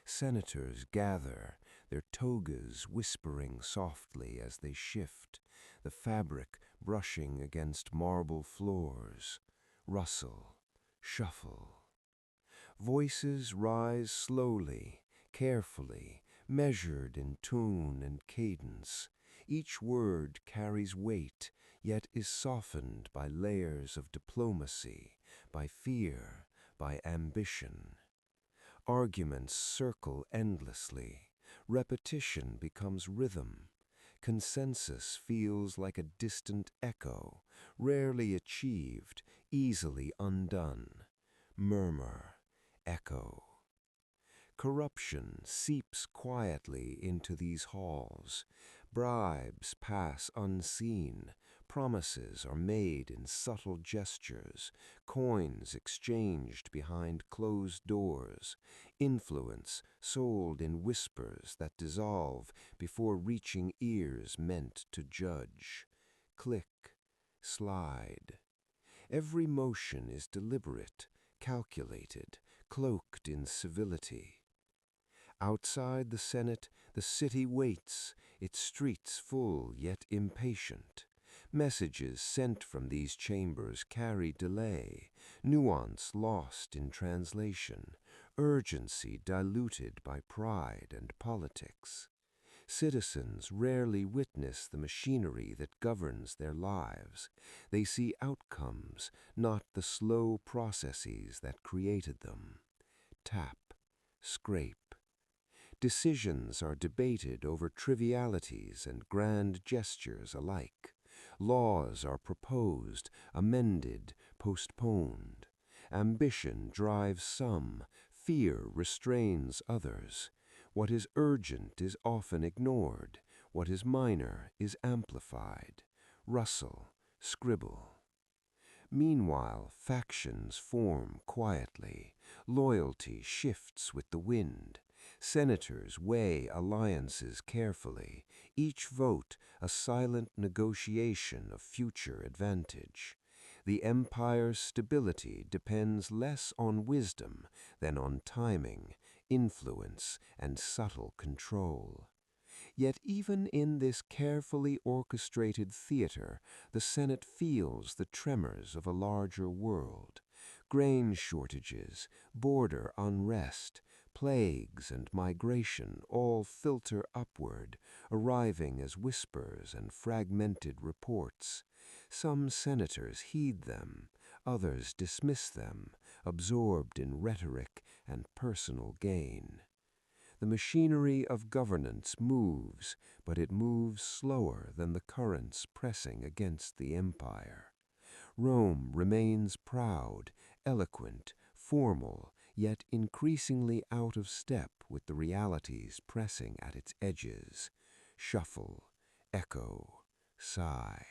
Senators gather, their togas whispering softly as they shift, the fabric brushing against marble floors. Rustle, shuffle. Voices rise slowly, carefully, measured in tune and cadence. Each word carries weight, yet is softened by layers of diplomacy, by fear, by ambition. Arguments circle endlessly. Repetition becomes rhythm. Consensus feels like a distant echo, rarely achieved, easily undone. Murmur, echo. Corruption seeps quietly into these halls. Bribes pass unseen. Promises are made in subtle gestures. Coins exchanged behind closed doors. Influence sold in whispers that dissolve before reaching ears meant to judge. Click, slide. Every motion is deliberate, calculated, cloaked in civility. Outside the Senate, the city waits, its streets full yet impatient. Messages sent from these chambers carry delay, nuance lost in translation, urgency diluted by pride and politics. Citizens rarely witness the machinery that governs their lives. They see outcomes, not the slow processes that created them. Tap, scrape. Decisions are debated over trivialities and grand gestures alike. Laws are proposed, amended, postponed. Ambition drives some, fear restrains others. What is urgent is often ignored. What is minor is amplified. Rustle, scribble. Meanwhile, factions form quietly. Loyalty shifts with the wind. Senators weigh alliances carefully, each vote a silent negotiation of future advantage. The empire's stability depends less on wisdom than on timing, influence, and subtle control. Yet even in this carefully orchestrated theater, the Senate feels the tremors of a larger world. Grain shortages, border unrest, plagues and migration all filter upward, arriving as whispers and fragmented reports. Some senators heed them, others dismiss them, absorbed in rhetoric and personal gain. The machinery of governance moves, but it moves slower than the currents pressing against the empire. Rome remains proud, eloquent, formal, yet increasingly out of step with the realities pressing at its edges. Shuffle, echo, sigh.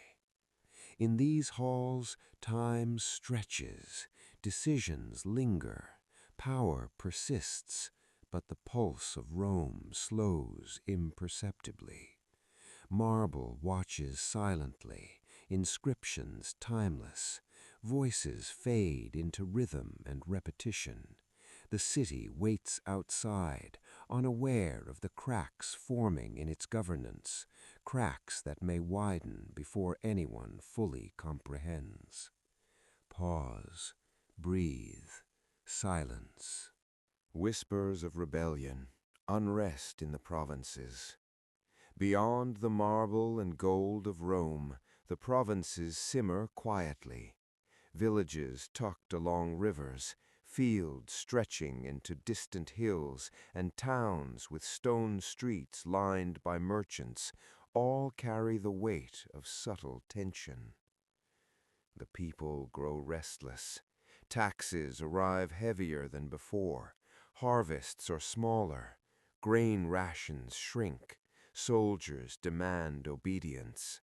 In these halls, time stretches, decisions linger, power persists, but the pulse of Rome slows imperceptibly. Marble watches silently, inscriptions timeless, voices fade into rhythm and repetition. The city waits outside, unaware of the cracks forming in its governance, cracks that may widen before anyone fully comprehends. Pause, breathe, silence. Whispers of rebellion, unrest in the provinces. Beyond the marble and gold of Rome, The provinces simmer quietly. Villages tucked along rivers, fields stretching into distant hills, and towns with stone streets lined by merchants all carry the weight of subtle tension. The people grow restless. Taxes arrive heavier than before. Harvests are smaller. Grain rations shrink. Soldiers demand obedience.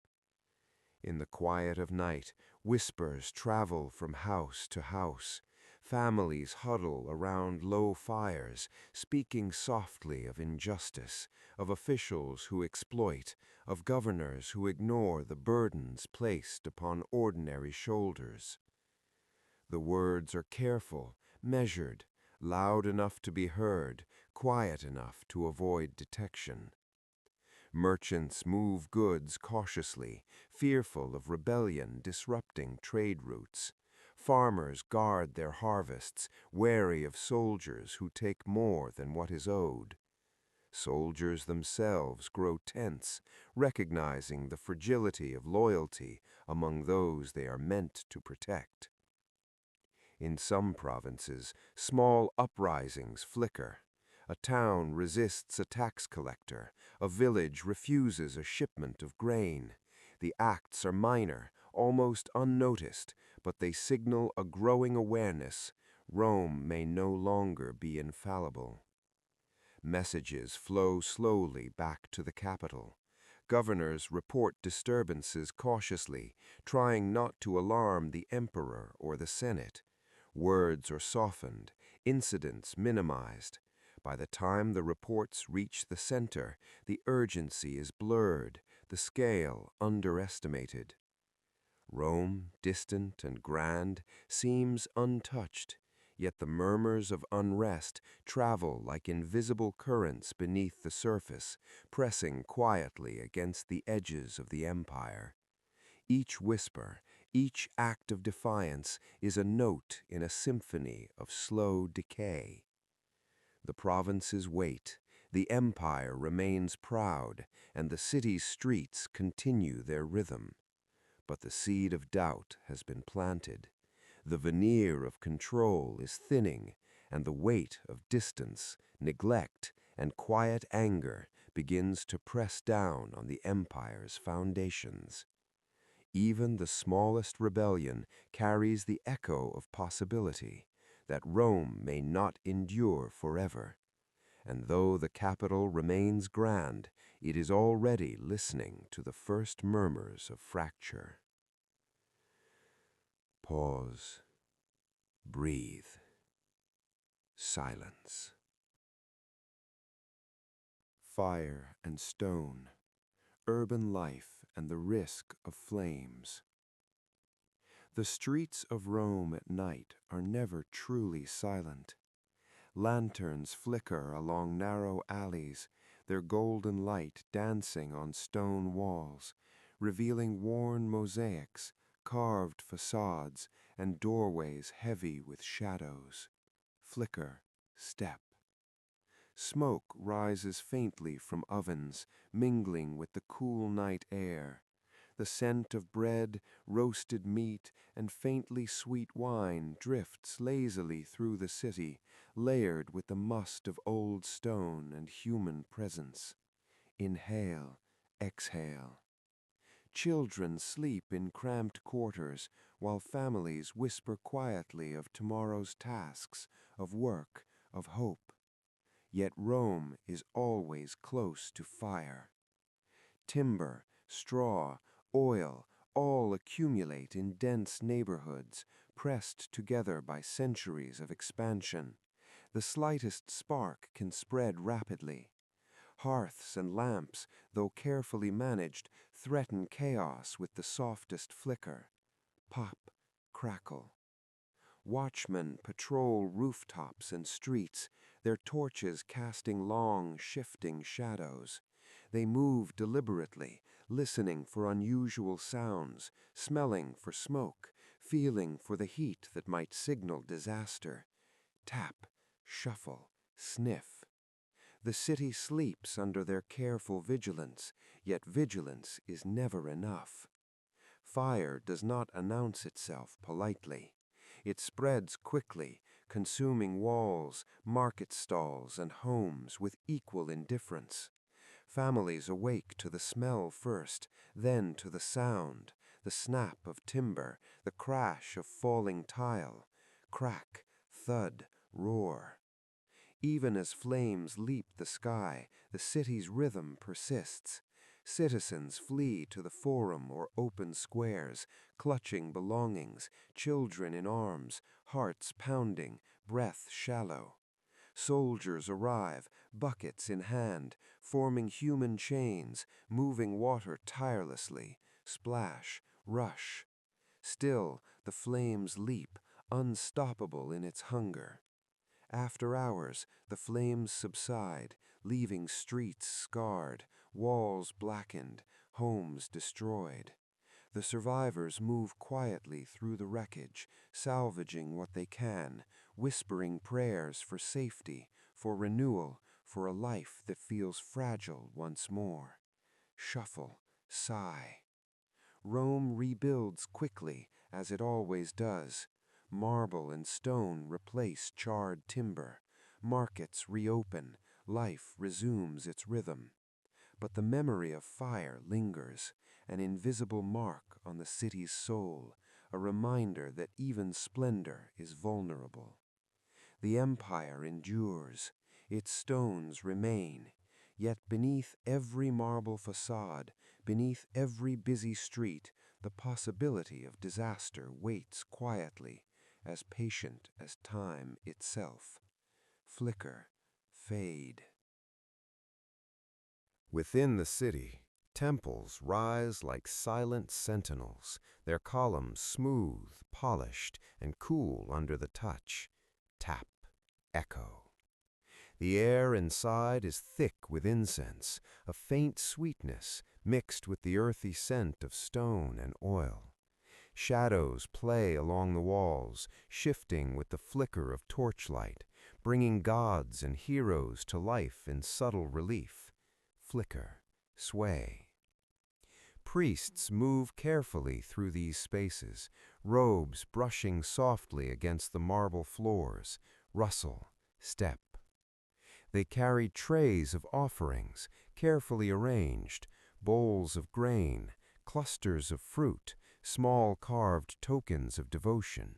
In the quiet of night, whispers travel from house to house. Families huddle around low fires, speaking softly of injustice, of officials who exploit, of governors who ignore the burdens placed upon ordinary shoulders. The words are careful, measured, loud enough to be heard, quiet enough to avoid detection. Merchants move goods cautiously, fearful of rebellion disrupting trade routes. Farmers guard their harvests, wary of soldiers who take more than what is owed. Soldiers themselves grow tense, recognizing the fragility of loyalty among those they are meant to protect. In some provinces, small uprisings flicker. A town resists a tax collector. A village refuses a shipment of grain. The acts are minor, almost unnoticed, but they signal a growing awareness. Rome may no longer be infallible. Messages flow slowly back to the capital. Governors report disturbances cautiously, trying not to alarm the emperor or the Senate. Words are softened, incidents minimized. By the time the reports reach the center, the urgency is blurred, the scale underestimated. Rome, distant and grand, seems untouched, yet the murmurs of unrest travel like invisible currents beneath the surface, pressing quietly against the edges of the empire. Each whisper, each act of defiance is a note in a symphony of slow decay. The provinces wait, the empire remains proud, and the city's streets continue their rhythm. But the seed of doubt has been planted. The veneer of control is thinning, and the weight of distance, neglect, and quiet anger begins to press down on the empire's foundations. Even the smallest rebellion carries the echo of possibility, that Rome may not endure forever. And though the capital remains grand, it is already listening to the first murmurs of fracture. Pause. Breathe. Silence. Fire and stone. Urban life and the risk of flames. The streets of Rome at night are never truly silent. Lanterns flicker along narrow alleys, their golden light dancing on stone walls, revealing worn mosaics, carved facades, and doorways heavy with shadows. Flicker, step. Smoke rises faintly from ovens, mingling with the cool night air. The scent of bread, roasted meat, and faintly sweet wine drifts lazily through the city, layered with the must of old stone and human presence. Inhale, exhale. Children sleep in cramped quarters, while families whisper quietly of tomorrow's tasks, of work, of hope. Yet Rome is always close to fire. Timber, straw, oil, all accumulate in dense neighborhoods, pressed together by centuries of expansion. The slightest spark can spread rapidly. Hearths and lamps, though carefully managed, threaten chaos with the softest flicker. Pop, crackle. Watchmen patrol rooftops and streets, their torches casting long, shifting shadows. They move deliberately, listening for unusual sounds, smelling for smoke, feeling for the heat that might signal disaster. Tap, shuffle, sniff. The city sleeps under their careful vigilance, yet vigilance is never enough. Fire does not announce itself politely. It spreads quickly, consuming walls, market stalls, and homes with equal indifference. Families awake to the smell first, then to the sound, the snap of timber, the crash of falling tile, crack, thud, roar. Even as flames leap the sky, the city's rhythm persists. Citizens flee to the forum or open squares, clutching belongings, children in arms, hearts pounding, breath shallow. Soldiers arrive, buckets in hand, forming human chains, moving water tirelessly, splash, rush. Still, the flames leap, unstoppable in its hunger. After hours, the flames subside, leaving streets scarred, walls blackened, homes destroyed. The survivors move quietly through the wreckage, salvaging what they can, whispering prayers for safety, for renewal, for a life that feels fragile once more. Shuffle, sigh. Rome rebuilds quickly, as it always does. Marble and stone replace charred timber. Markets reopen. Life resumes its rhythm. But the memory of fire lingers, an invisible mark on the city's soul, a reminder that even splendor is vulnerable. The empire endures. Its stones remain. Yet beneath every marble facade, beneath every busy street, the possibility of disaster waits quietly, as patient as time itself. Flicker, fade. Within the city, temples rise like silent sentinels, their columns smooth, polished, and cool under the touch. Tap, echo. The air inside is thick with incense, a faint sweetness mixed with the earthy scent of stone and oil. Shadows play along the walls, shifting with the flicker of torchlight, bringing gods and heroes to life in subtle relief. Flicker, sway. Priests move carefully through these spaces, robes brushing softly against the marble floors, rustle, step. They carry trays of offerings, carefully arranged, bowls of grain, clusters of fruit, small carved tokens of devotion.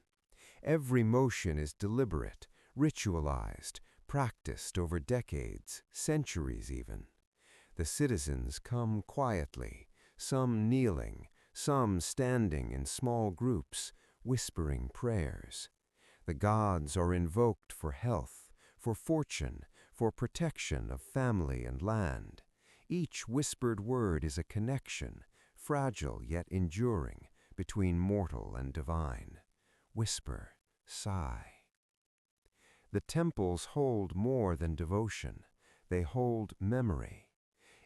Every motion is deliberate, ritualized, practiced over decades, centuries even. The citizens come quietly, some kneeling, some standing in small groups, whispering prayers. The gods are invoked for health, for fortune, for protection of family and land. Each whispered word is a connection, fragile yet enduring, between mortal and divine. Whisper, sigh. The temples hold more than devotion. They hold memory.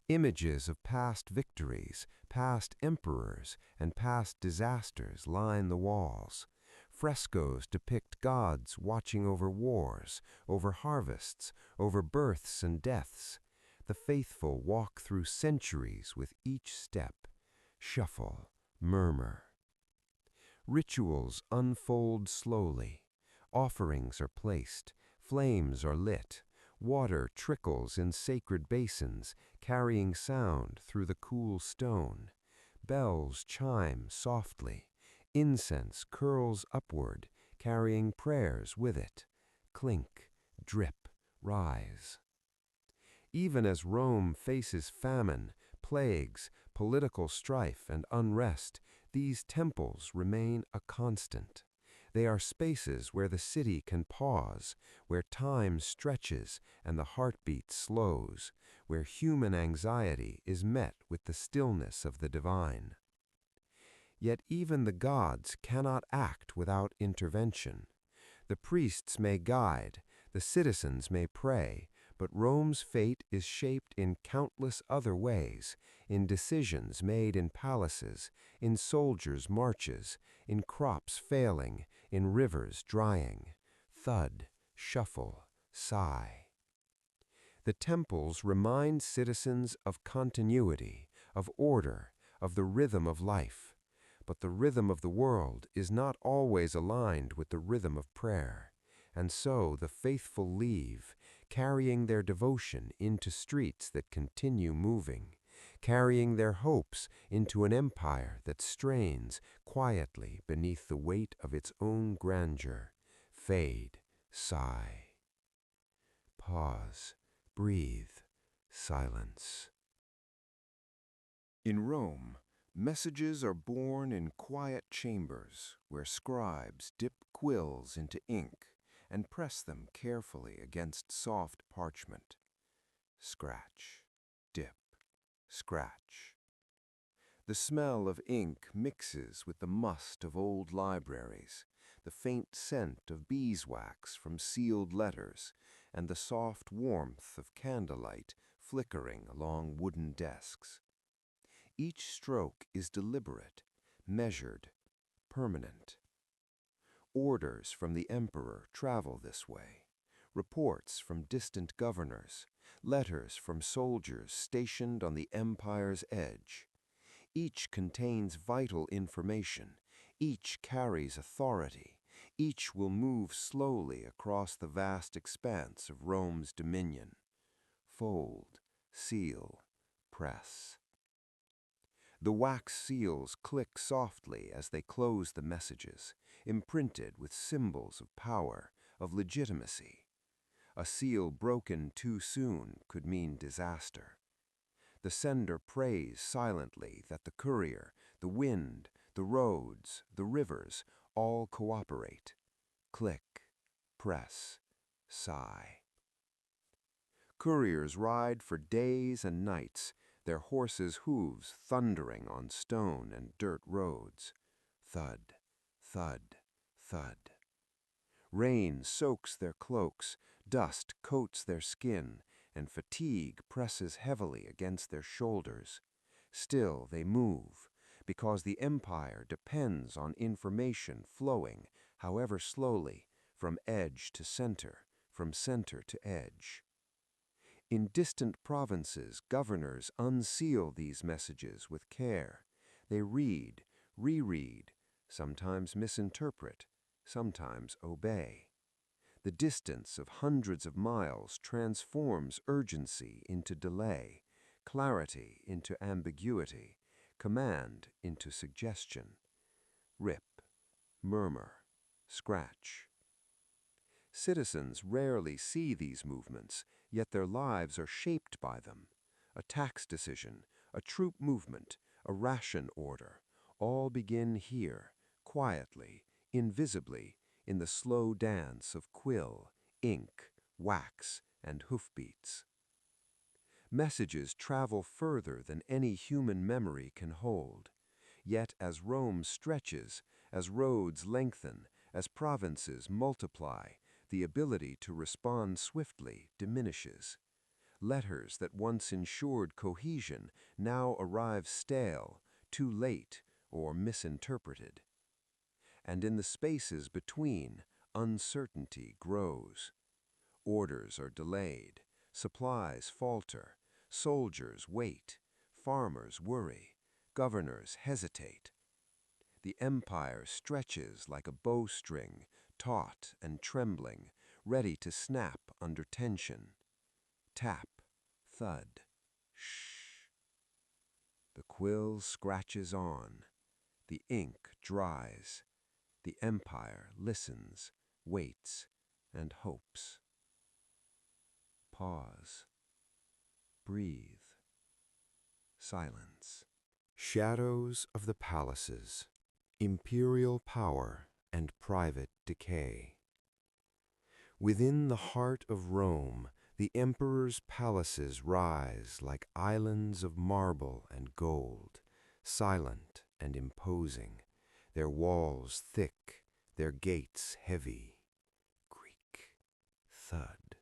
Images of past victories, past emperors, and past disasters line the walls. Frescoes depict gods watching over wars, over harvests, over births and deaths. The faithful walk through centuries with each step. Shuffle, murmur. Rituals unfold slowly. Offerings are placed, flames are lit, water trickles in sacred basins, carrying sound through the cool stone. Bells chime softly. Incense curls upward, carrying prayers with it. Clink, drip, rise. Even as Rome faces famine, plagues, political strife, and unrest, these temples remain a constant. They are spaces where the city can pause, where time stretches and the heartbeat slows, where human anxiety is met with the stillness of the divine. Yet even the gods cannot act without intervention. The priests may guide, the citizens may pray, but Rome's fate is shaped in countless other ways, in decisions made in palaces, in soldiers' marches, in crops failing, in rivers drying. Thud, shuffle, sigh. The temples remind citizens of continuity, of order, of the rhythm of life. But the rhythm of the world is not always aligned with the rhythm of prayer, and so the faithful leave, carrying their devotion into streets that continue moving, carrying their hopes into an empire that strains quietly beneath the weight of its own grandeur. Fade, sigh, pause, breathe, silence. In Rome, messages are born in quiet chambers where scribes dip quills into ink and press them carefully against soft parchment. Scratch, dip, scratch. The smell of ink mixes with the must of old libraries, the faint scent of beeswax from sealed letters, and the soft warmth of candlelight flickering along wooden desks. Each stroke is deliberate, measured, permanent. Orders from the emperor travel this way, reports from distant governors, letters from soldiers stationed on the empire's edge. Each contains vital information, each carries authority, each will move slowly across the vast expanse of Rome's dominion. Fold, seal, press. The wax seals click softly as they close the messages, imprinted with symbols of power, of legitimacy. A seal broken too soon could mean disaster. The sender prays silently that the courier, the wind, the roads, the rivers, all cooperate. Click, press, sigh. Couriers ride for days and nights, their horses' hooves thundering on stone and dirt roads. Thud, thud, thud. Rain soaks their cloaks, dust coats their skin, and fatigue presses heavily against their shoulders. Still they move, because the empire depends on information flowing, however slowly, from edge to center, from center to edge. In distant provinces, governors unseal these messages with care. They read, reread, sometimes misinterpret, sometimes obey. The distance of hundreds of miles transforms urgency into delay, clarity into ambiguity, command into suggestion. Rip, murmur, scratch. Citizens rarely see these movements, yet their lives are shaped by them. A tax decision, a troop movement, a ration order, all begin here, quietly, invisibly, in the slow dance of quill, ink, wax, and hoofbeats. Messages travel further than any human memory can hold. Yet as Rome stretches, as roads lengthen, as provinces multiply, the ability to respond swiftly diminishes. Letters that once ensured cohesion now arrive stale, too late, or misinterpreted. And in the spaces between, uncertainty grows. Orders are delayed, supplies falter, soldiers wait, farmers worry, governors hesitate. The empire stretches like a bowstring, taut and trembling, ready to snap under tension. Tap, thud, shh. The quill scratches on. The ink dries. The empire listens, waits, and hopes. Pause. Breathe. Silence. Shadows of the palaces. Imperial power and private decay. Within the heart of Rome, the emperor's palaces rise like islands of marble and gold, silent and imposing, their walls thick, their gates heavy. Creak, thud.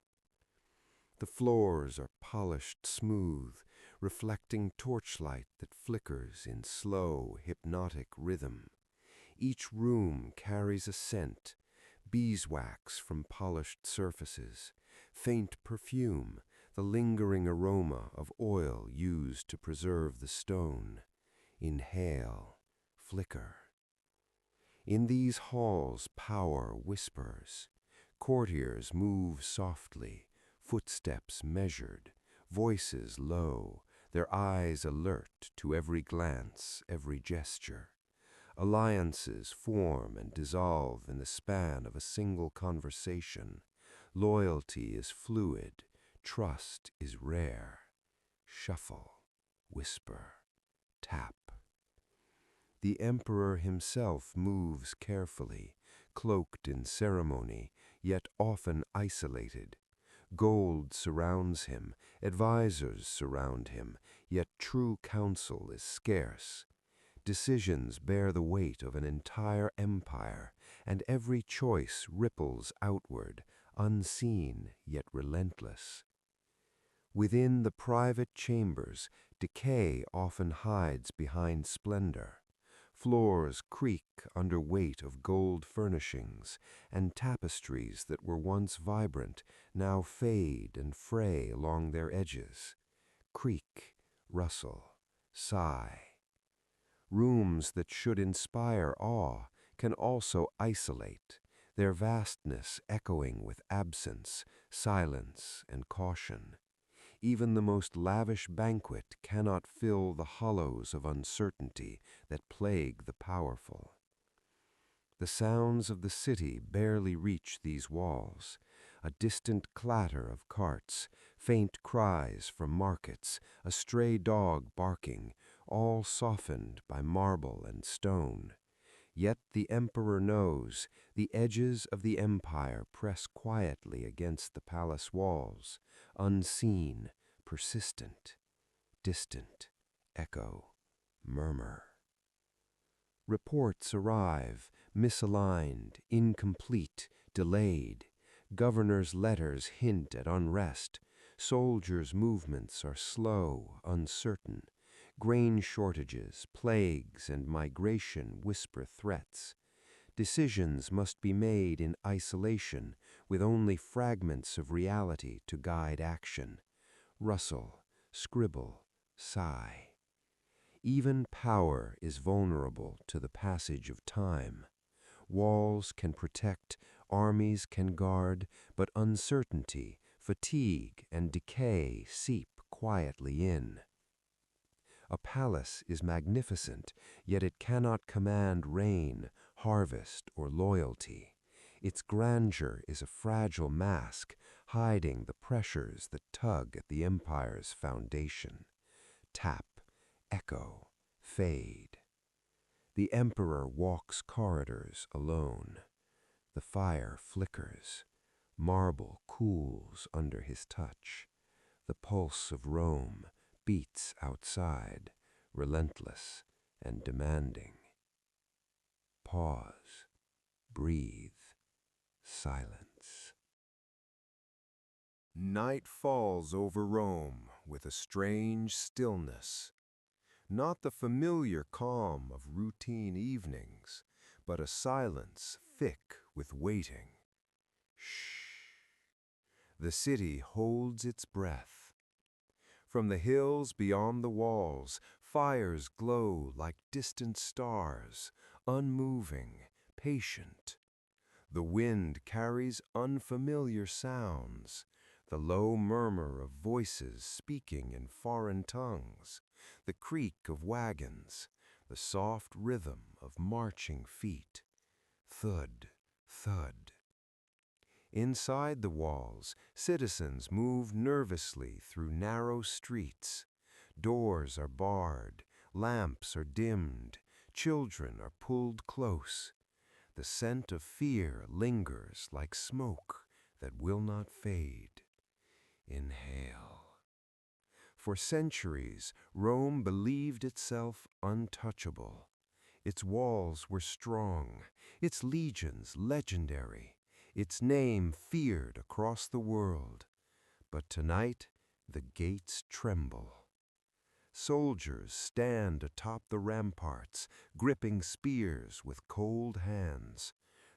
The floors are polished smooth, reflecting torchlight that flickers in slow, hypnotic rhythm. Each room carries a scent, beeswax from polished surfaces, faint perfume, the lingering aroma of oil used to preserve the stone. Inhale, flicker. In these halls power whispers. Courtiers move softly, footsteps measured, voices low, their eyes alert to every glance, every gesture. Alliances form and dissolve in the span of a single conversation. Loyalty is fluid, trust is rare. Shuffle, whisper, tap. The emperor himself moves carefully, cloaked in ceremony, yet often isolated. Gold surrounds him, advisors surround him, yet true counsel is scarce. Decisions bear the weight of an entire empire, and every choice ripples outward, unseen yet relentless. Within the private chambers, decay often hides behind splendor. Floors creak under weight of gold furnishings, and tapestries that were once vibrant now fade and fray along their edges. Creak, rustle, sigh. Rooms that should inspire awe can also isolate, their vastness echoing with absence, silence, and caution. Even the most lavish banquet cannot fill the hollows of uncertainty that plague the powerful. The sounds of the city barely reach these walls. A distant clatter of carts, faint cries from markets, a stray dog barking, all softened by marble and stone. Yet the emperor knows the edges of the empire press quietly against the palace walls, unseen, persistent, distant, echo, murmur. Reports arrive, misaligned, incomplete, delayed. Governors' letters hint at unrest. Soldiers' movements are slow, uncertain. Grain shortages, plagues, and migration whisper threats. Decisions must be made in isolation, with only fragments of reality to guide action. Rustle, scribble, sigh. Even power is vulnerable to the passage of time. Walls can protect, armies can guard, but uncertainty, fatigue, and decay seep quietly in. A palace is magnificent, yet it cannot command rain, harvest, or loyalty. Its grandeur is a fragile mask, hiding the pressures that tug at the empire's foundation. Tap, echo, fade. The emperor walks corridors alone. The fire flickers. Marble cools under his touch. The pulse of Rome beats outside, relentless and demanding. Pause, breathe, silence. Night falls over Rome with a strange stillness. Not the familiar calm of routine evenings, but a silence thick with waiting. Shh. The city holds its breath. From the hills beyond the walls, fires glow like distant stars, unmoving, patient. The wind carries unfamiliar sounds, the low murmur of voices speaking in foreign tongues, the creak of wagons, the soft rhythm of marching feet. Thud, thud. Inside the walls, citizens move nervously through narrow streets. Doors are barred, lamps are dimmed, children are pulled close. The scent of fear lingers like smoke that will not fade. Inhale. For centuries, Rome believed itself untouchable. Its walls were strong, its legions legendary, its name feared across the world. But tonight, the gates tremble. Soldiers stand atop the ramparts, gripping spears with cold hands.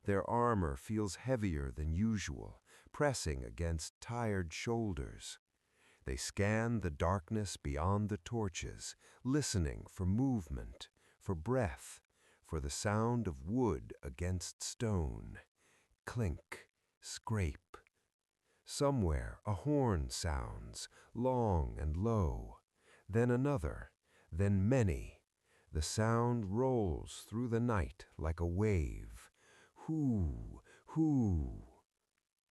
Their armor feels heavier than usual, pressing against tired shoulders. They scan the darkness beyond the torches, listening for movement, for breath, for the sound of wood against stone, clink, scrape. Somewhere a horn sounds, long and low, then another, then many. The sound rolls through the night like a wave. Hoo, hoo.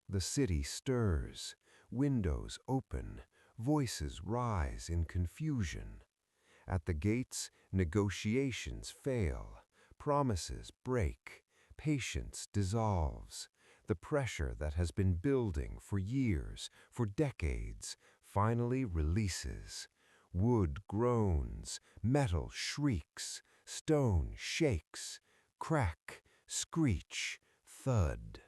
The city stirs, windows open, voices rise in confusion. At the gates, negotiations fail, promises break, patience dissolves. The pressure that has been building for years, for decades, finally releases. Wood groans, metal shrieks, stone shakes, crack, screech, thud.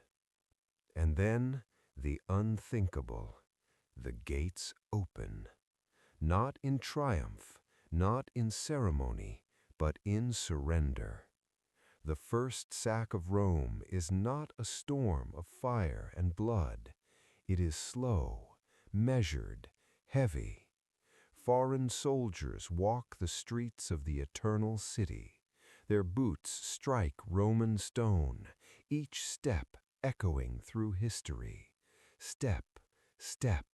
And then the unthinkable. The gates open. Not in triumph, not in ceremony, but in surrender. The first sack of Rome is not a storm of fire and blood. It is slow, measured, heavy. Foreign soldiers walk the streets of the eternal city. Their boots strike Roman stone, each step echoing through history. Step, step.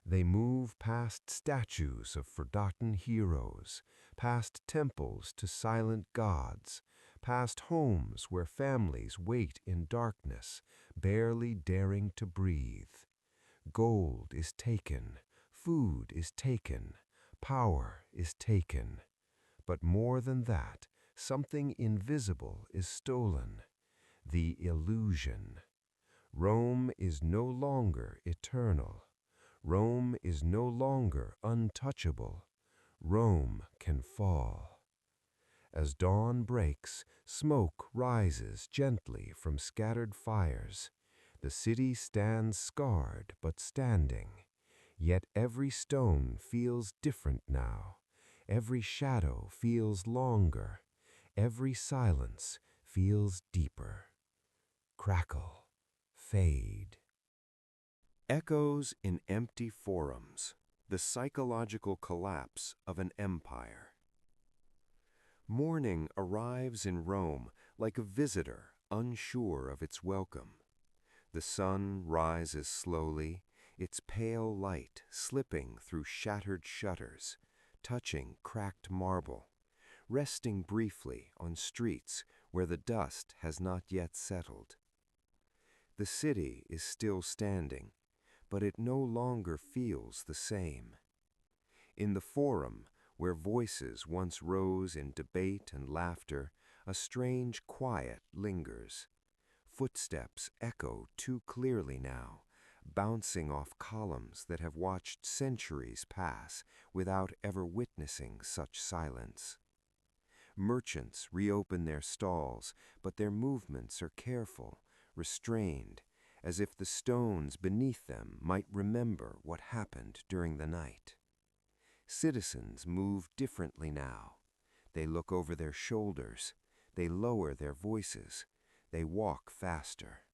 They move past statues of forgotten heroes, past temples to silent gods, past homes where families wait in darkness, barely daring to breathe. Gold is taken, food is taken, power is taken. But more than that, something invisible is stolen. The illusion. Rome is no longer eternal. Rome is no longer untouchable. Rome can fall. As dawn breaks, smoke rises gently from scattered fires. The city stands scarred but standing. Yet every stone feels different now. Every shadow feels longer. Every silence feels deeper. Crackle, fade. Echoes in empty forums, the psychological collapse of an empire. Morning arrives in Rome like a visitor unsure of its welcome. The sun rises slowly, its pale light slipping through shattered shutters, touching cracked marble, resting briefly on streets where the dust has not yet settled. The city is still standing, but it no longer feels the same. In the forum, where voices once rose in debate and laughter, a strange quiet lingers. Footsteps echo too clearly now, bouncing off columns that have watched centuries pass without ever witnessing such silence. Merchants reopen their stalls, but their movements are careful, restrained, as if the stones beneath them might remember what happened during the night. Citizens move differently now. They look over their shoulders. They lower their voices. They walk faster.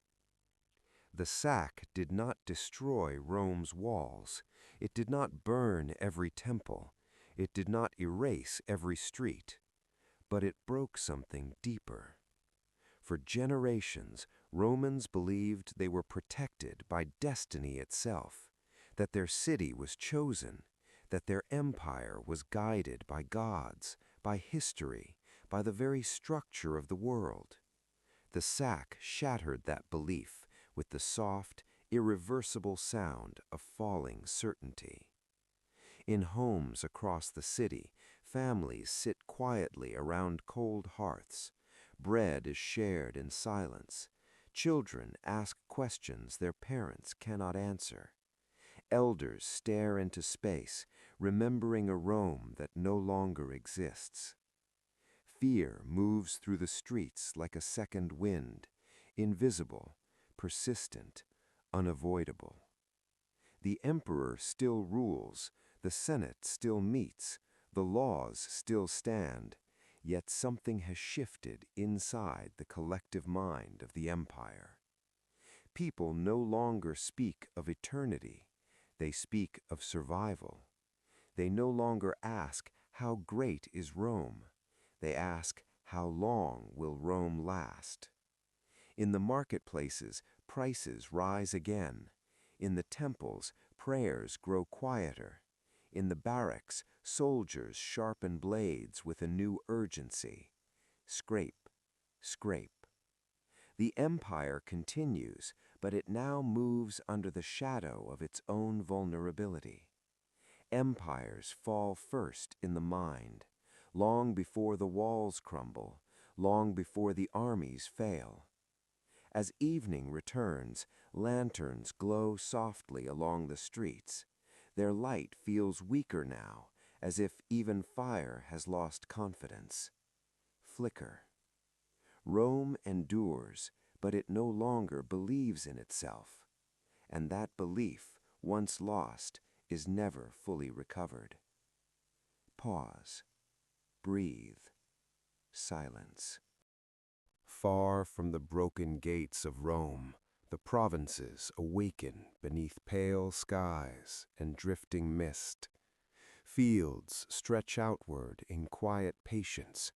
The sack did not destroy Rome's walls. It did not burn every temple. It did not erase every street. But it broke something deeper. For generations, Romans believed they were protected by destiny itself, that their city was chosen, that their empire was guided by gods, by history, by the very structure of the world. The sack shattered that belief with the soft, irreversible sound of falling certainty. In homes across the city, families sit quietly around cold hearths. Bread is shared in silence. Children ask questions their parents cannot answer. Elders stare into space, remembering a Rome that no longer exists. Fear moves through the streets like a second wind, invisible, persistent, unavoidable. The emperor still rules, the Senate still meets, the laws still stand, yet something has shifted inside the collective mind of the empire. People no longer speak of eternity, they speak of survival. They no longer ask, how great is Rome? They ask, How long will Rome last? In the marketplaces, prices rise again. In the temples, prayers grow quieter. In the barracks, soldiers sharpen blades with a new urgency. Scrape, scrape. The empire continues, but it now moves under the shadow of its own vulnerability. Empires fall first in the mind, long before the walls crumble, long before the armies fail. As evening returns, lanterns glow softly along the streets. Their light feels weaker now, as if even fire has lost confidence. Flicker. Rome endures, but it no longer believes in itself. And that belief, once lost, is never fully recovered. Pause. Breathe. Silence. Far from the broken gates of Rome, the provinces awaken beneath pale skies and drifting mist. Fields stretch outward in quiet patience,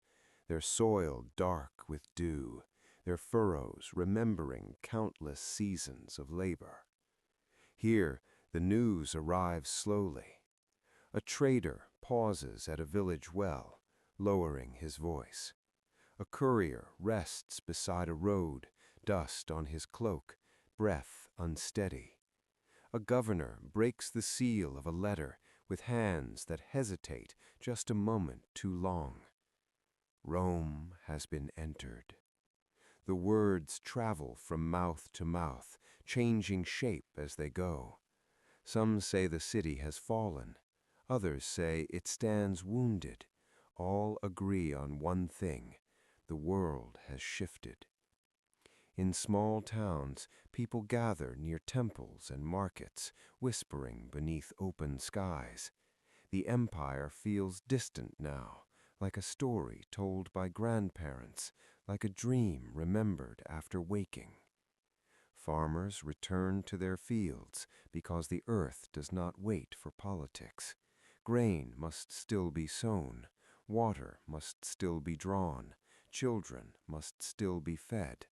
their soil dark with dew, their furrows remembering countless seasons of labor. Here, the news arrives slowly. A trader pauses at a village well, lowering his voice. A courier rests beside a road, dust on his cloak, breath unsteady. A governor breaks the seal of a letter with hands that hesitate just a moment too long. Rome has been entered. The words travel from mouth to mouth, changing shape as they go. Some say the city has fallen. Others say it stands wounded. All agree on one thing: the world has shifted. In small towns, people gather near temples and markets, whispering beneath open skies. The empire feels distant now, like a story told by grandparents, like a dream remembered after waking. Farmers return to their fields because the earth does not wait for politics. Grain must still be sown, water must still be drawn, children must still be fed.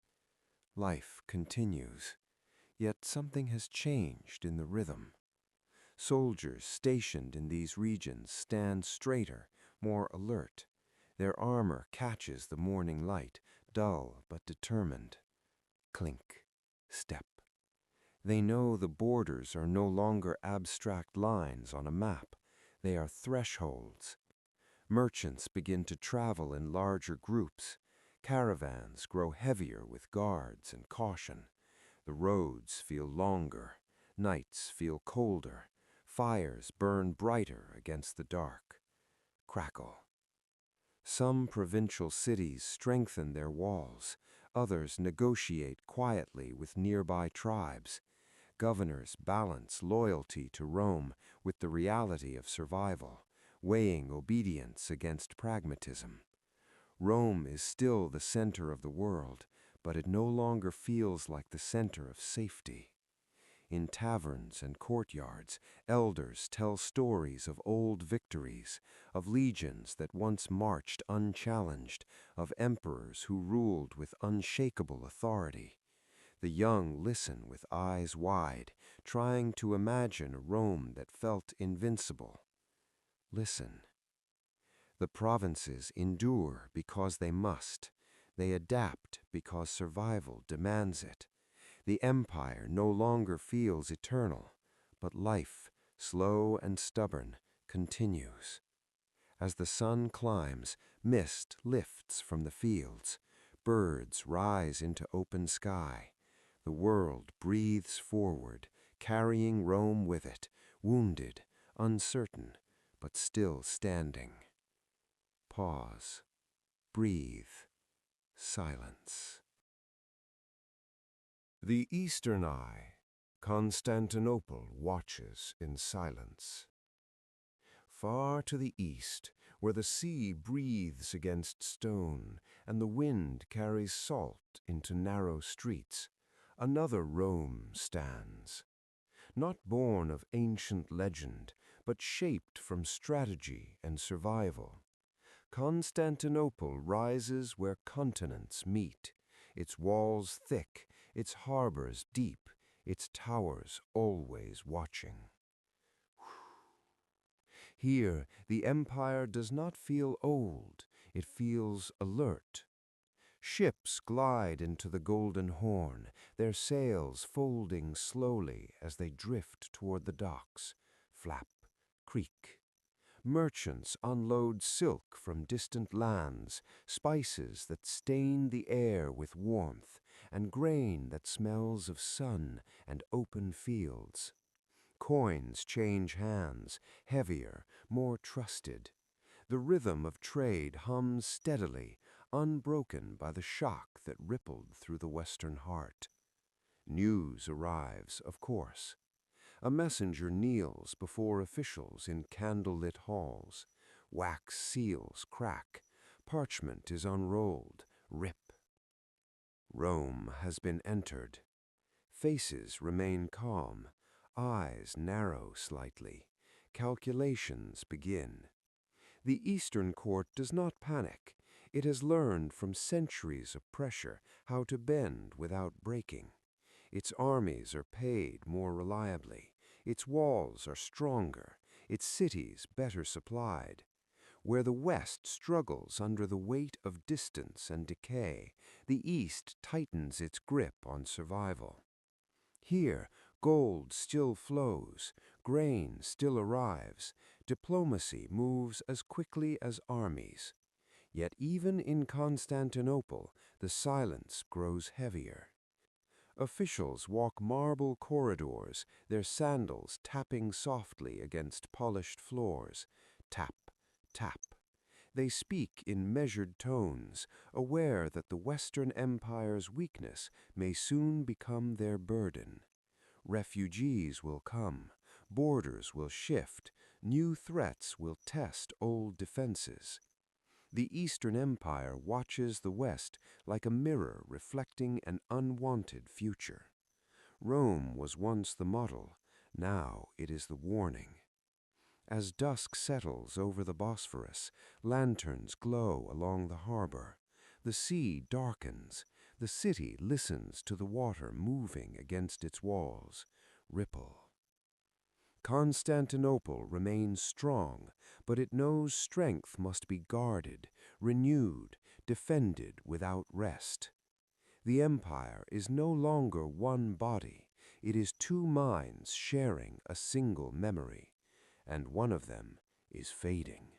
Life continues, yet something has changed in the rhythm. Soldiers stationed in these regions stand straighter, more alert. Their armor catches the morning light, dull but determined. Clink, step. They know the borders are no longer abstract lines on a map. They are thresholds. Merchants begin to travel in larger groups. Caravans grow heavier with guards and caution. The roads feel longer. Nights feel colder. Fires burn brighter against the dark. Crackle. Some provincial cities strengthen their walls. Others negotiate quietly with nearby tribes. Governors balance loyalty to Rome with the reality of survival, weighing obedience against pragmatism. Rome is still the center of the world, but it no longer feels like the center of safety. In taverns and courtyards, elders tell stories of old victories, of legions that once marched unchallenged, of emperors who ruled with unshakable authority. The young listen with eyes wide, trying to imagine a Rome that felt invincible. Listen. The provinces endure because they must. They adapt because survival demands it. The empire no longer feels eternal, but life, slow and stubborn, continues. As the sun climbs, mist lifts from the fields. Birds rise into open sky. The world breathes forward, carrying Rome with it, wounded, uncertain, but still standing. Pause. Breathe. Silence. The eastern eye, Constantinople, watches in silence. Far to the east, where the sea breathes against stone and the wind carries salt into narrow streets, another Rome stands. Not born of ancient legend, but shaped from strategy and survival. Constantinople rises where continents meet, its walls thick, its harbors deep, its towers always watching. Here, the empire does not feel old, it feels alert. Ships glide into the Golden Horn, their sails folding slowly as they drift toward the docks. Flap, creak. Merchants unload silk from distant lands, spices that stain the air with warmth, and grain that smells of sun and open fields. Coins change hands, heavier, more trusted. The rhythm of trade hums steadily, unbroken by the shock that rippled through the Western heart. News arrives, of course. A messenger kneels before officials in candlelit halls. Wax seals crack. Parchment is unrolled. Rip. Rome has been entered. Faces remain calm. Eyes narrow slightly. Calculations begin. The Eastern court does not panic. It has learned from centuries of pressure how to bend without breaking. Its armies are paid more reliably. Its walls are stronger. Its cities better supplied. Where the West struggles under the weight of distance and decay, the East tightens its grip on survival. Here, gold still flows, grain still arrives, diplomacy moves as quickly as armies. Yet even in Constantinople, the silence grows heavier. Officials walk marble corridors, their sandals tapping softly against polished floors. Tap, tap. They speak in measured tones, aware that the Western Empire's weakness may soon become their burden. Refugees will come, borders will shift, new threats will test old defenses. The Eastern Empire watches the West like a mirror reflecting an unwanted future. Rome was once the model, now it is the warning. As dusk settles over the Bosphorus, lanterns glow along the harbor. The sea darkens. The city listens to the water moving against its walls. Ripple. Constantinople remains strong, but it knows strength must be guarded, renewed, defended without rest. The empire is no longer one body. It is two minds sharing a single memory, and one of them is fading.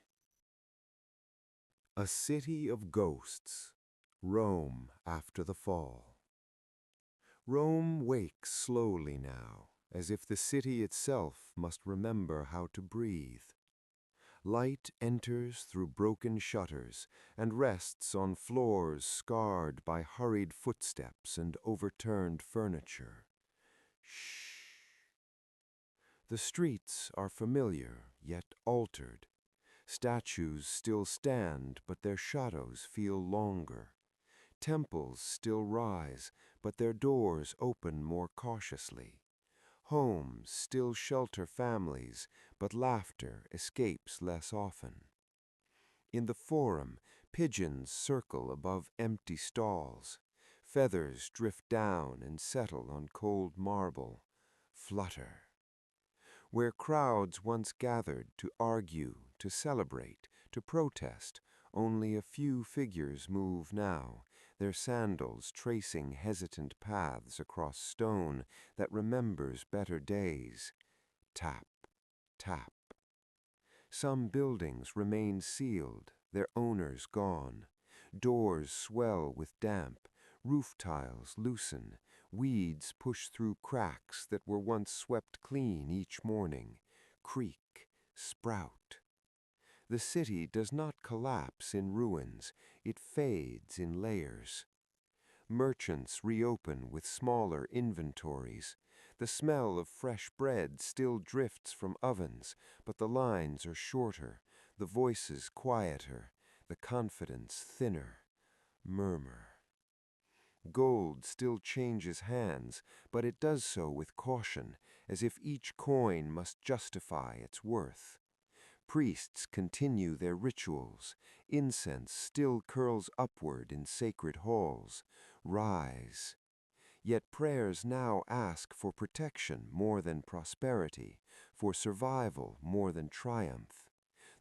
A city of ghosts. Rome after the fall. Rome wakes slowly now, as if the city itself must remember how to breathe. Light enters through broken shutters and rests on floors scarred by hurried footsteps and overturned furniture. Shh. The streets are familiar, yet altered. Statues still stand, but their shadows feel longer. Temples still rise, but their doors open more cautiously. Homes still shelter families, but laughter escapes less often. In the forum, pigeons circle above empty stalls. Feathers drift down and settle on cold marble. Flutter. Where crowds once gathered to argue, to celebrate, to protest, only a few figures move now, their sandals tracing hesitant paths across stone that remembers better days. Tap, tap. Some buildings remain sealed, their owners gone. Doors swell with damp, roof tiles loosen, weeds push through cracks that were once swept clean each morning. Creak, sprout. The city does not collapse in ruins, it fades in layers. Merchants reopen with smaller inventories. The smell of fresh bread still drifts from ovens, but the lines are shorter, the voices quieter, the confidence thinner. Murmur. Gold still changes hands, but it does so with caution, as if each coin must justify its worth. Priests continue their rituals. Incense still curls upward in sacred halls. Rise. Yet prayers now ask for protection more than prosperity, for survival more than triumph.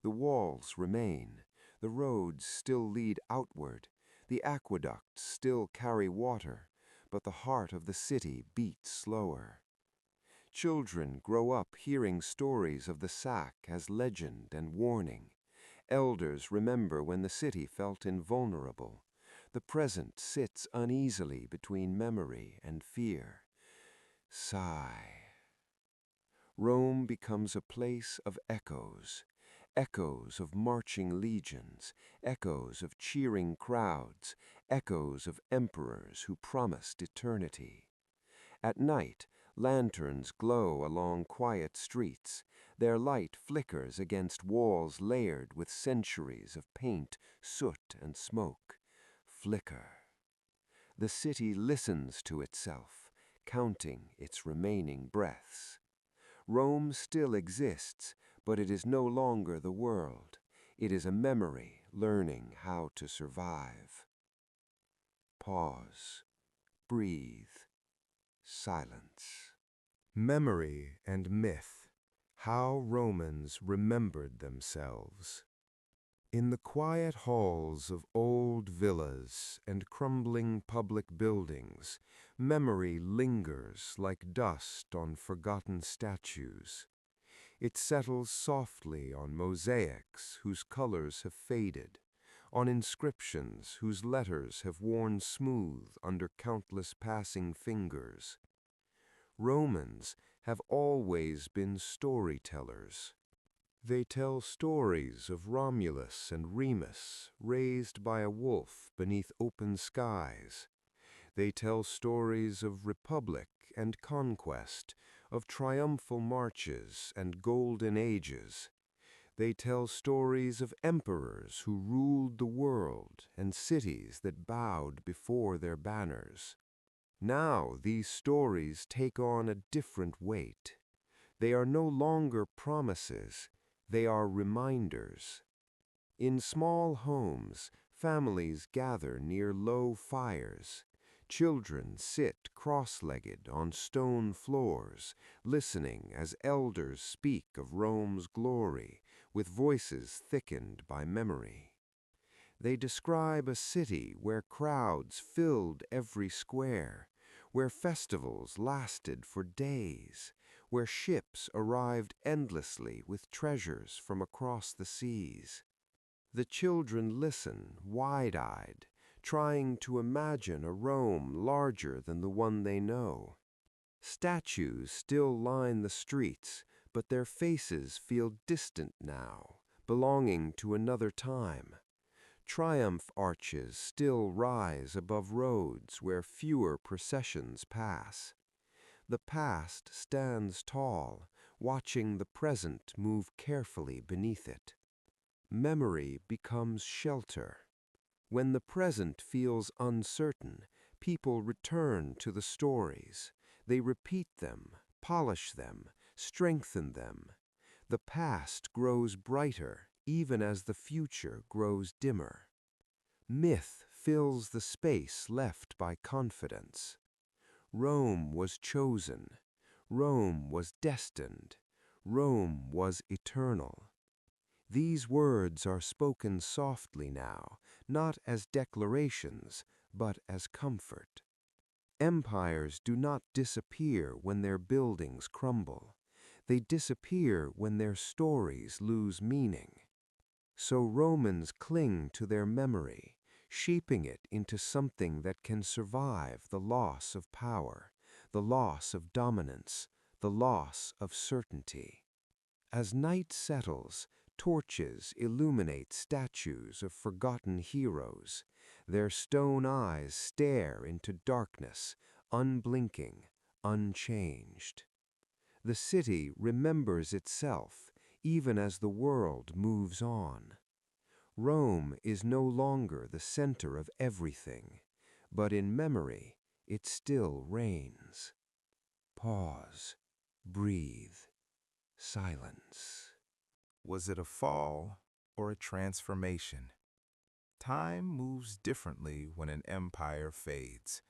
The walls remain. The roads still lead outward. The aqueducts still carry water, but the heart of the city beats slower. Children grow up hearing stories of the sack as legend and warning. Elders remember when the city felt invulnerable. The present sits uneasily between memory and fear. Sigh. Rome becomes a place of echoes. Echoes of marching legions, echoes of cheering crowds, echoes of emperors who promised eternity. At night, lanterns glow along quiet streets. Their light flickers against walls layered with centuries of paint, soot, and smoke. Flicker. The city listens to itself, counting its remaining breaths. Rome still exists, but it is no longer the world. It is a memory learning how to survive. Pause. Breathe. Silence. Memory and myth. How Romans remembered themselves. In the quiet halls of old villas and crumbling public buildings, memory lingers like dust on forgotten statues. It settles softly on mosaics whose colors have faded, on inscriptions whose letters have worn smooth under countless passing fingers. Romans have always been storytellers. They tell stories of Romulus and Remus raised by a wolf beneath open skies. They tell stories of republic and conquest, of triumphal marches and golden ages. They tell stories of emperors who ruled the world and cities that bowed before their banners. Now these stories take on a different weight. They are no longer promises, they are reminders. In small homes, families gather near low fires. Children sit cross-legged on stone floors, listening as elders speak of Rome's glory, with voices thickened by memory. They describe a city where crowds filled every square, where festivals lasted for days, where ships arrived endlessly with treasures from across the seas. The children listen, wide-eyed, trying to imagine a Rome larger than the one they know. Statues still line the streets, but their faces feel distant now, belonging to another time. Triumph arches still rise above roads where fewer processions pass. The past stands tall, watching the present move carefully beneath it. Memory becomes shelter. When the present feels uncertain, people return to the stories. They repeat them, polish them, strengthen them. The past grows brighter even as the future grows dimmer. Myth fills the space left by confidence. Rome was chosen. Rome was destined. Rome was eternal. These words are spoken softly now, not as declarations, but as comfort. Empires do not disappear when their buildings crumble. They disappear when their stories lose meaning. So Romans cling to their memory, shaping it into something that can survive the loss of power, the loss of dominance, the loss of certainty. As night settles, torches illuminate statues of forgotten heroes. Their stone eyes stare into darkness, unblinking, unchanged. The city remembers itself, even as the world moves on. Rome is no longer the center of everything, but in memory it still reigns. Pause, breathe, silence. Was it a fall or a transformation? Time moves differently when an empire fades.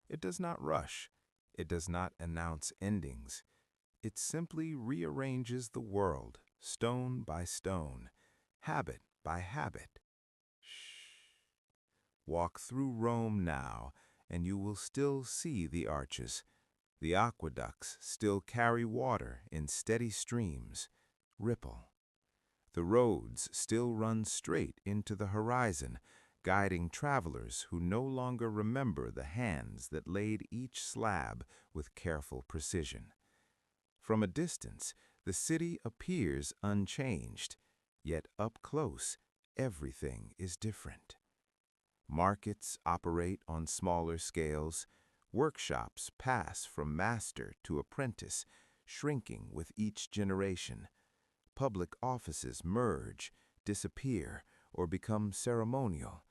It does not rush. It does not announce endings. It simply rearranges the world, stone by stone, habit by habit. Shh. Walk through Rome now, and you will still see the arches. The aqueducts still carry water in steady streams. Ripple. The roads still run straight into the horizon, guiding travelers who no longer remember the hands that laid each slab with careful precision. From a distance, the city appears unchanged, yet up close, everything is different. Markets operate on smaller scales. Workshops pass from master to apprentice, shrinking with each generation. Public offices merge, disappear, or become ceremonial.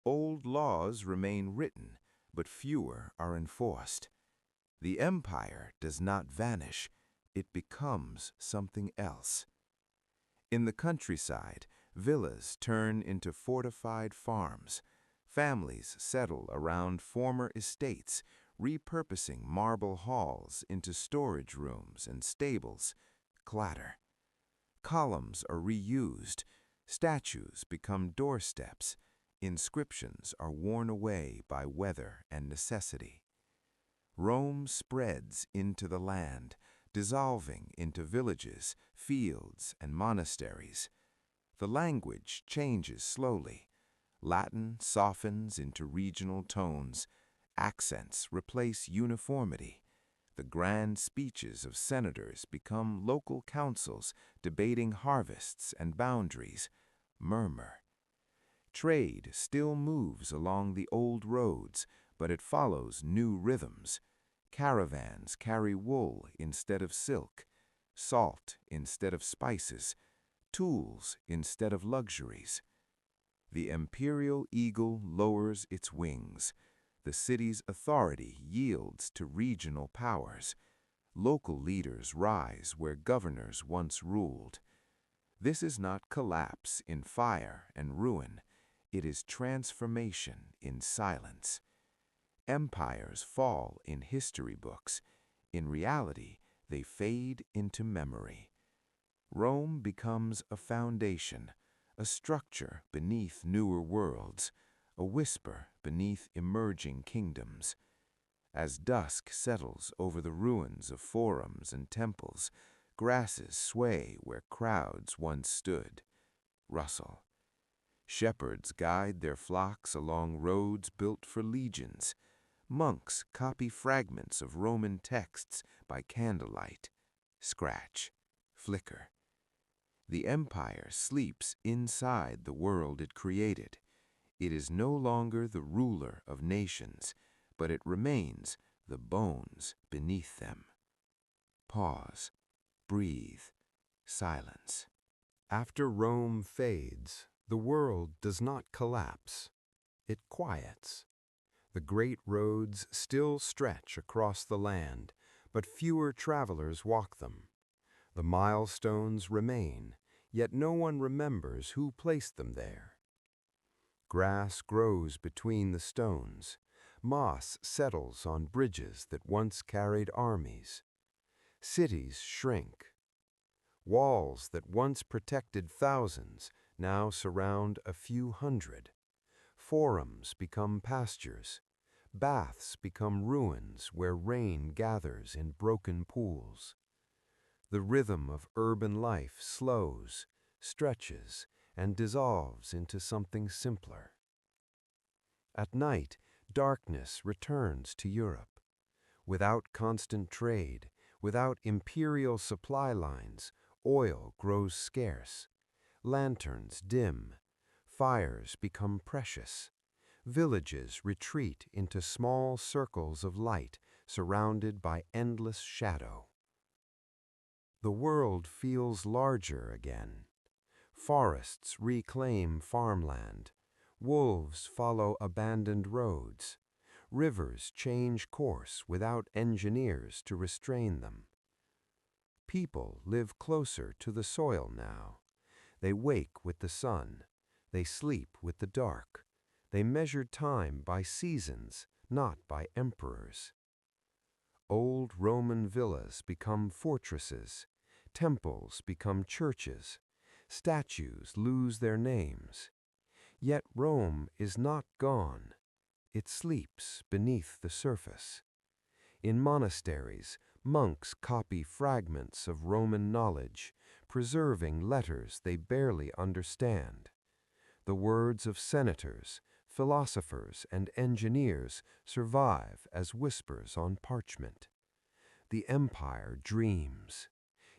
Old laws remain written, but fewer are enforced. The empire does not vanish, it becomes something else. In the countryside, villas turn into fortified farms. Families settle around former estates, repurposing marble halls into storage rooms and stables. Clatter. Columns are reused. Statues become doorsteps. Inscriptions are worn away by weather and necessity. Rome spreads into the land, dissolving into villages, fields, and monasteries. The language changes slowly. Latin softens into regional tones. Accents replace uniformity. The grand speeches of senators become local councils debating harvests and boundaries. Murmur. Trade still moves along the old roads, but it follows new rhythms. Caravans carry wool instead of silk, salt instead of spices, tools instead of luxuries. The imperial eagle lowers its wings. The city's authority yields to regional powers. Local leaders rise where governors once ruled. This is not collapse in fire and ruin. It is transformation in silence. Empires fall in history books. In reality, they fade into memory. Rome becomes a foundation, a structure beneath newer worlds, a whisper beneath emerging kingdoms. As dusk settles over the ruins of forums and temples, grasses sway where crowds once stood. Rustle. Shepherds guide their flocks along roads built for legions. Monks copy fragments of Roman texts by candlelight. Scratch. Flicker. The empire sleeps inside the world it created. It is no longer the ruler of nations, but it remains the bones beneath them. Pause. Breathe. Silence. After Rome fades, the world does not collapse. It quiets. The great roads still stretch across the land, but fewer travelers walk them. The milestones remain, yet no one remembers who placed them there. Grass grows between the stones. Moss settles on bridges that once carried armies. Cities shrink. Walls that once protected thousands now surround a few hundred. Forums become pastures. Baths become ruins where rain gathers in broken pools. The rhythm of urban life slows, stretches, and dissolves into something simpler. At night, darkness returns to Europe. Without constant trade, without imperial supply lines, oil grows scarce. Lanterns dim. Fires become precious. Villages retreat into small circles of light surrounded by endless shadow. The world feels larger again. Forests reclaim farmland. Wolves follow abandoned roads. Rivers change course without engineers to restrain them. People live closer to the soil now. They wake with the sun. They sleep with the dark. They measure time by seasons, not by emperors. Old Roman villas become fortresses. Temples become churches. Statues lose their names. Yet Rome is not gone. It sleeps beneath the surface. In monasteries, monks copy fragments of Roman knowledge, preserving letters they barely understand. The words of senators, philosophers, and engineers survive as whispers on parchment. The empire dreams.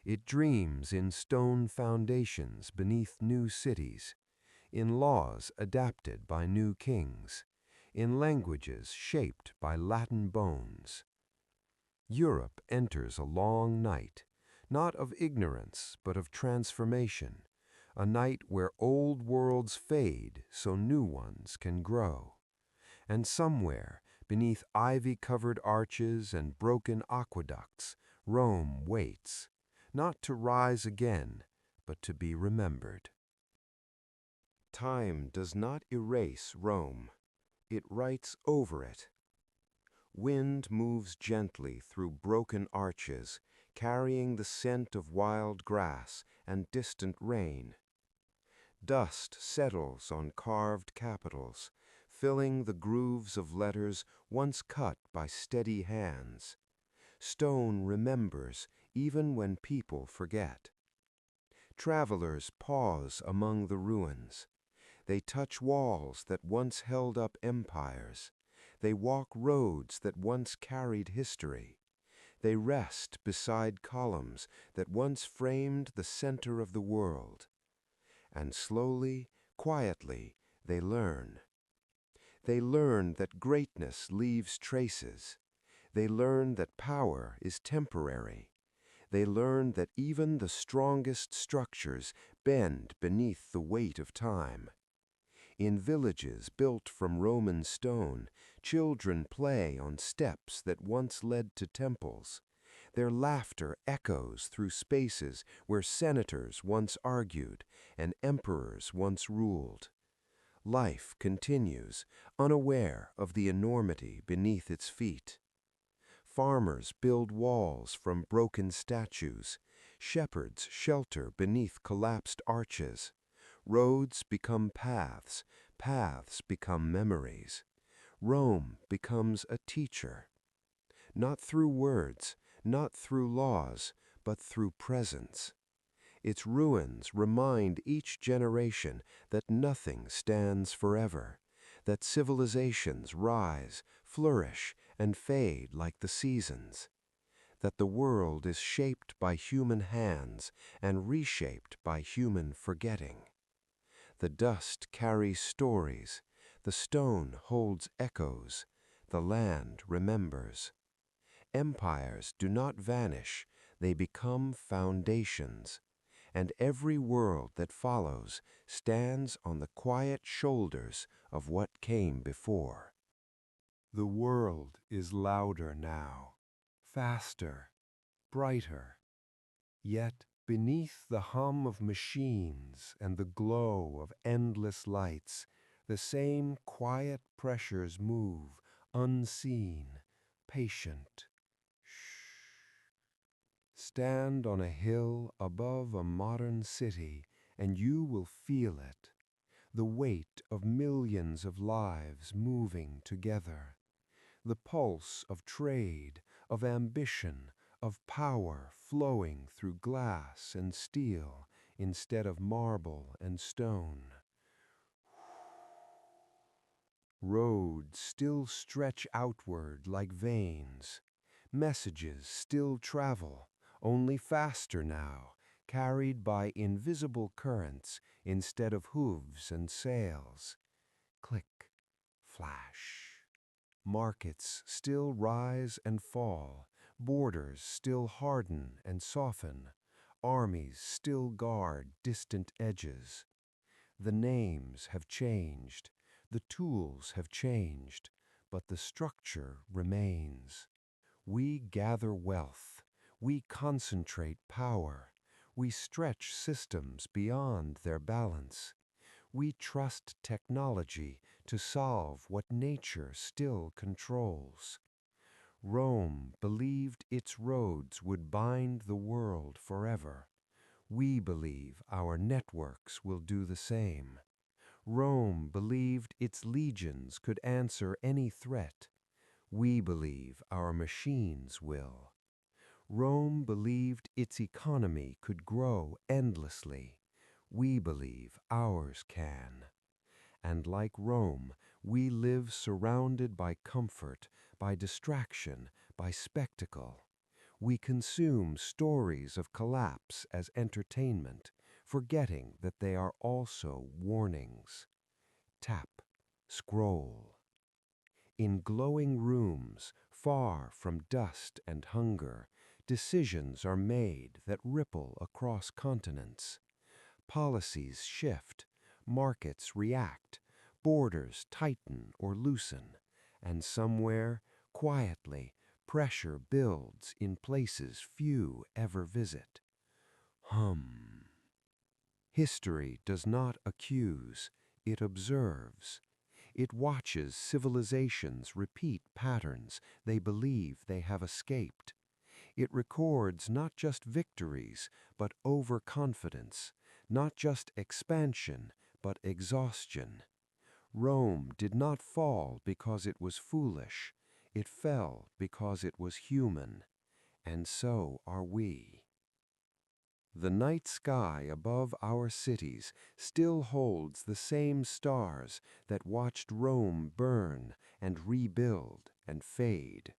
It dreams in stone foundations beneath new cities, in laws adapted by new kings, in languages shaped by Latin bones. Europe enters a long night, not of ignorance, but of transformation, a night where old worlds fade so new ones can grow. And somewhere, beneath ivy-covered arches and broken aqueducts, Rome waits, not to rise again, but to be remembered. Time does not erase Rome. It writes over it. Wind moves gently through broken arches, carrying the scent of wild grass and distant rain. Dust settles on carved capitals, filling the grooves of letters once cut by steady hands. Stone remembers even when people forget. Travelers pause among the ruins. They touch walls that once held up empires. They walk roads that once carried history. They rest beside columns that once framed the center of the world. And slowly, quietly, they learn. They learn that greatness leaves traces. They learn that power is temporary. They learn that even the strongest structures bend beneath the weight of time. In villages built from Roman stone, children play on steps that once led to temples. Their laughter echoes through spaces where senators once argued and emperors once ruled. Life continues, unaware of the enormity beneath its feet. Farmers build walls from broken statues. Shepherds shelter beneath collapsed arches. Roads become paths, paths become memories. Rome becomes a teacher. Not through words, not through laws, but through presence. Its ruins remind each generation that nothing stands forever, that civilizations rise, flourish, and fade like the seasons, that the world is shaped by human hands and reshaped by human forgetting. The dust carries stories, the stone holds echoes, the land remembers. Empires do not vanish, they become foundations, and every world that follows stands on the quiet shoulders of what came before. The world is louder now, faster, brighter. Yet beneath the hum of machines and the glow of endless lights, the same quiet pressures move, unseen, patient. Stand on a hill above a modern city, and you will feel it, the weight of millions of lives moving together, the pulse of trade, of ambition, of power flowing through glass and steel instead of marble and stone. Roads still stretch outward like veins. Messages still travel, only faster now, carried by invisible currents instead of hooves and sails. Click, flash. Markets still rise and fall, borders still harden and soften, armies still guard distant edges. The names have changed, the tools have changed, but the structure remains. We gather wealth, we concentrate power, We stretch systems beyond their balance. We trust technology to solve what nature still controls. Rome believed its roads would bind the world forever. We believe our networks will do the same. Rome believed its legions could answer any threat. We believe our machines will. Rome believed its economy could grow endlessly. We believe ours can. And like Rome, we live surrounded by comfort, by distraction, by spectacle. We consume stories of collapse as entertainment, forgetting that they are also warnings. Tap, scroll. In glowing rooms, far from dust and hunger, decisions are made that ripple across continents. Policies shift, markets react, borders tighten or loosen, and somewhere, quietly, pressure builds in places few ever visit. Hum. History does not accuse, it observes. It watches civilizations repeat patterns they believe they have escaped. It records not just victories, but overconfidence, not just expansion, but exhaustion. Rome did not fall because it was foolish. It fell because it was human. And so are we. The night sky above our cities still holds the same stars that watched Rome burn and rebuild and fade.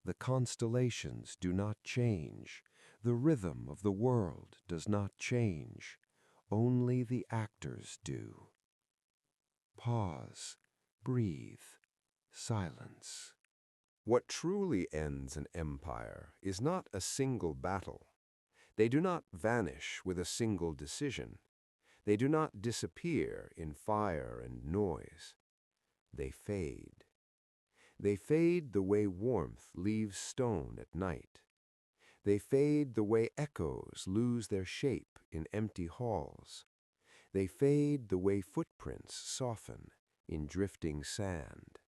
The constellations do not change. The rhythm of the world does not change. Only the actors do. Pause, breathe, silence. What truly ends an empire is not a single battle. They do not vanish with a single decision. They do not disappear in fire and noise. They fade. They fade the way warmth leaves stone at night. They fade the way echoes lose their shape in empty halls. They fade the way footprints soften in drifting sand.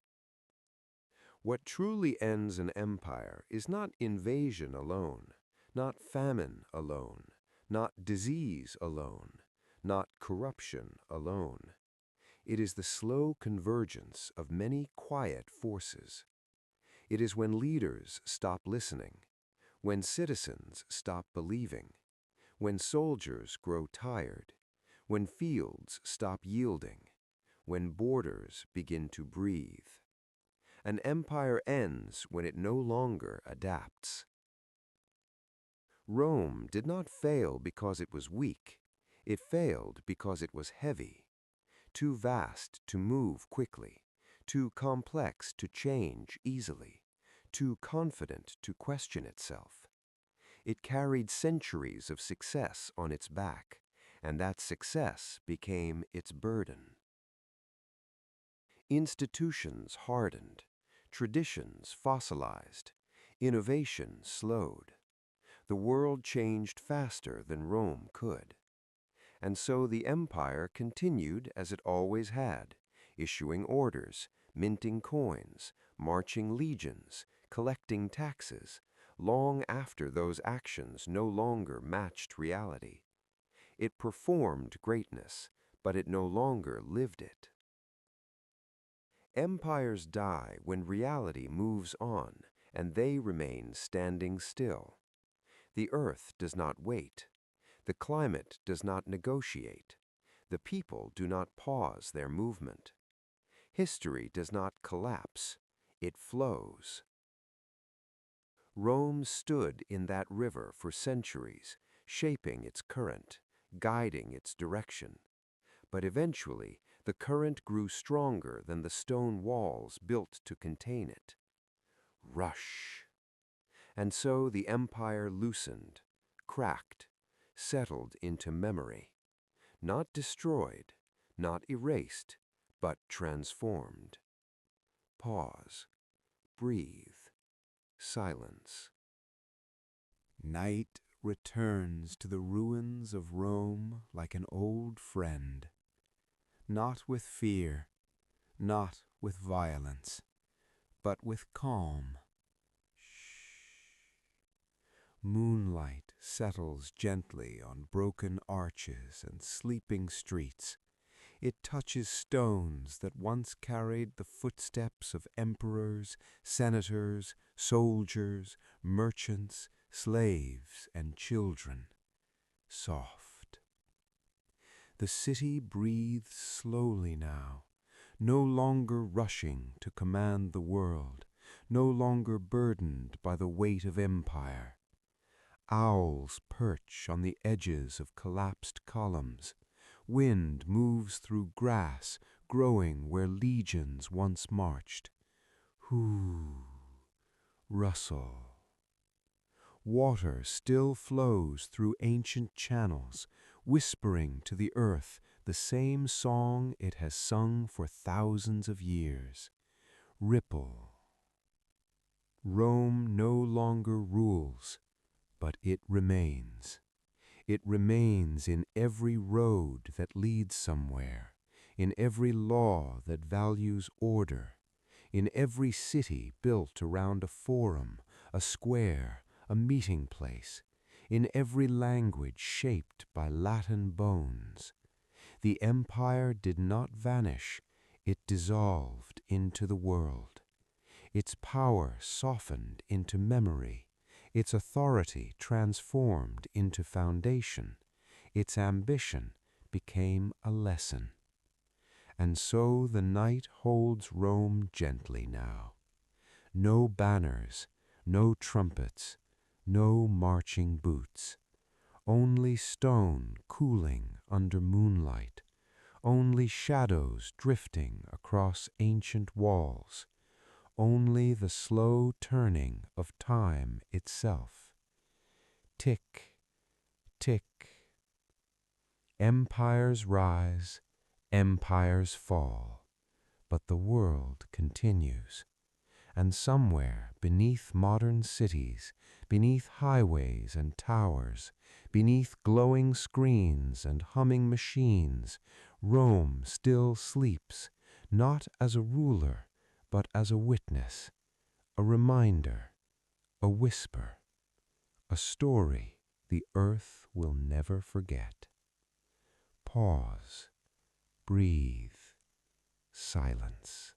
What truly ends an empire is not invasion alone, not famine alone, not disease alone, not corruption alone. It is the slow convergence of many quiet forces. It is when leaders stop listening, when citizens stop believing, when soldiers grow tired, when fields stop yielding, when borders begin to breathe. An empire ends when it no longer adapts. Rome did not fail because it was weak. It failed because it was heavy, too vast to move quickly, too complex to change easily, too confident to question itself. It carried centuries of success on its back, and that success became its burden. Institutions hardened, traditions fossilized, innovation slowed. The world changed faster than Rome could. And so the empire continued as it always had, issuing orders, minting coins, marching legions, collecting taxes, long after those actions no longer matched reality. It performed greatness, but it no longer lived it. Empires die when reality moves on, and they remain standing still. The earth does not wait. The climate does not negotiate. The people do not pause their movement. History does not collapse. It flows. Rome stood in that river for centuries, shaping its current, guiding its direction. But eventually, the current grew stronger than the stone walls built to contain it. Rush. And so the empire loosened, cracked, settled into memory. Not destroyed, not erased, but transformed. Pause. Breathe. Silence. Night returns to the ruins of Rome like an old friend, not with fear, not with violence, but with calm. Moonlight settles gently on broken arches and sleeping streets. It touches stones that once carried the footsteps of emperors, senators, soldiers, merchants, slaves, and children. Soft. The city breathes slowly now, no longer rushing to command the world, no longer burdened by the weight of empire. Owls perch on the edges of collapsed columns. Wind moves through grass growing where legions once marched. Whoo, rustle. Water still flows through ancient channels, whispering to the earth the same song it has sung for thousands of years. Ripple. Rome no longer rules, but it remains. It remains in every road that leads somewhere, in every law that values order, in every city built around a forum, a square, a meeting place, in every language shaped by Latin bones. The empire did not vanish, it dissolved into the world. Its power softened into memory, its authority transformed into foundation, its ambition became a lesson. And so the night holds Rome gently now. No banners, no trumpets, no marching boots. Only stone cooling under moonlight, only shadows drifting across ancient walls, only the slow turning of time itself. Tick, tick. Empires rise, empires fall, but the world continues. And somewhere beneath modern cities, beneath highways and towers, beneath glowing screens and humming machines, Rome still sleeps, not as a ruler, but as a witness, a reminder, a whisper, a story the earth will never forget. Pause, breathe, silence.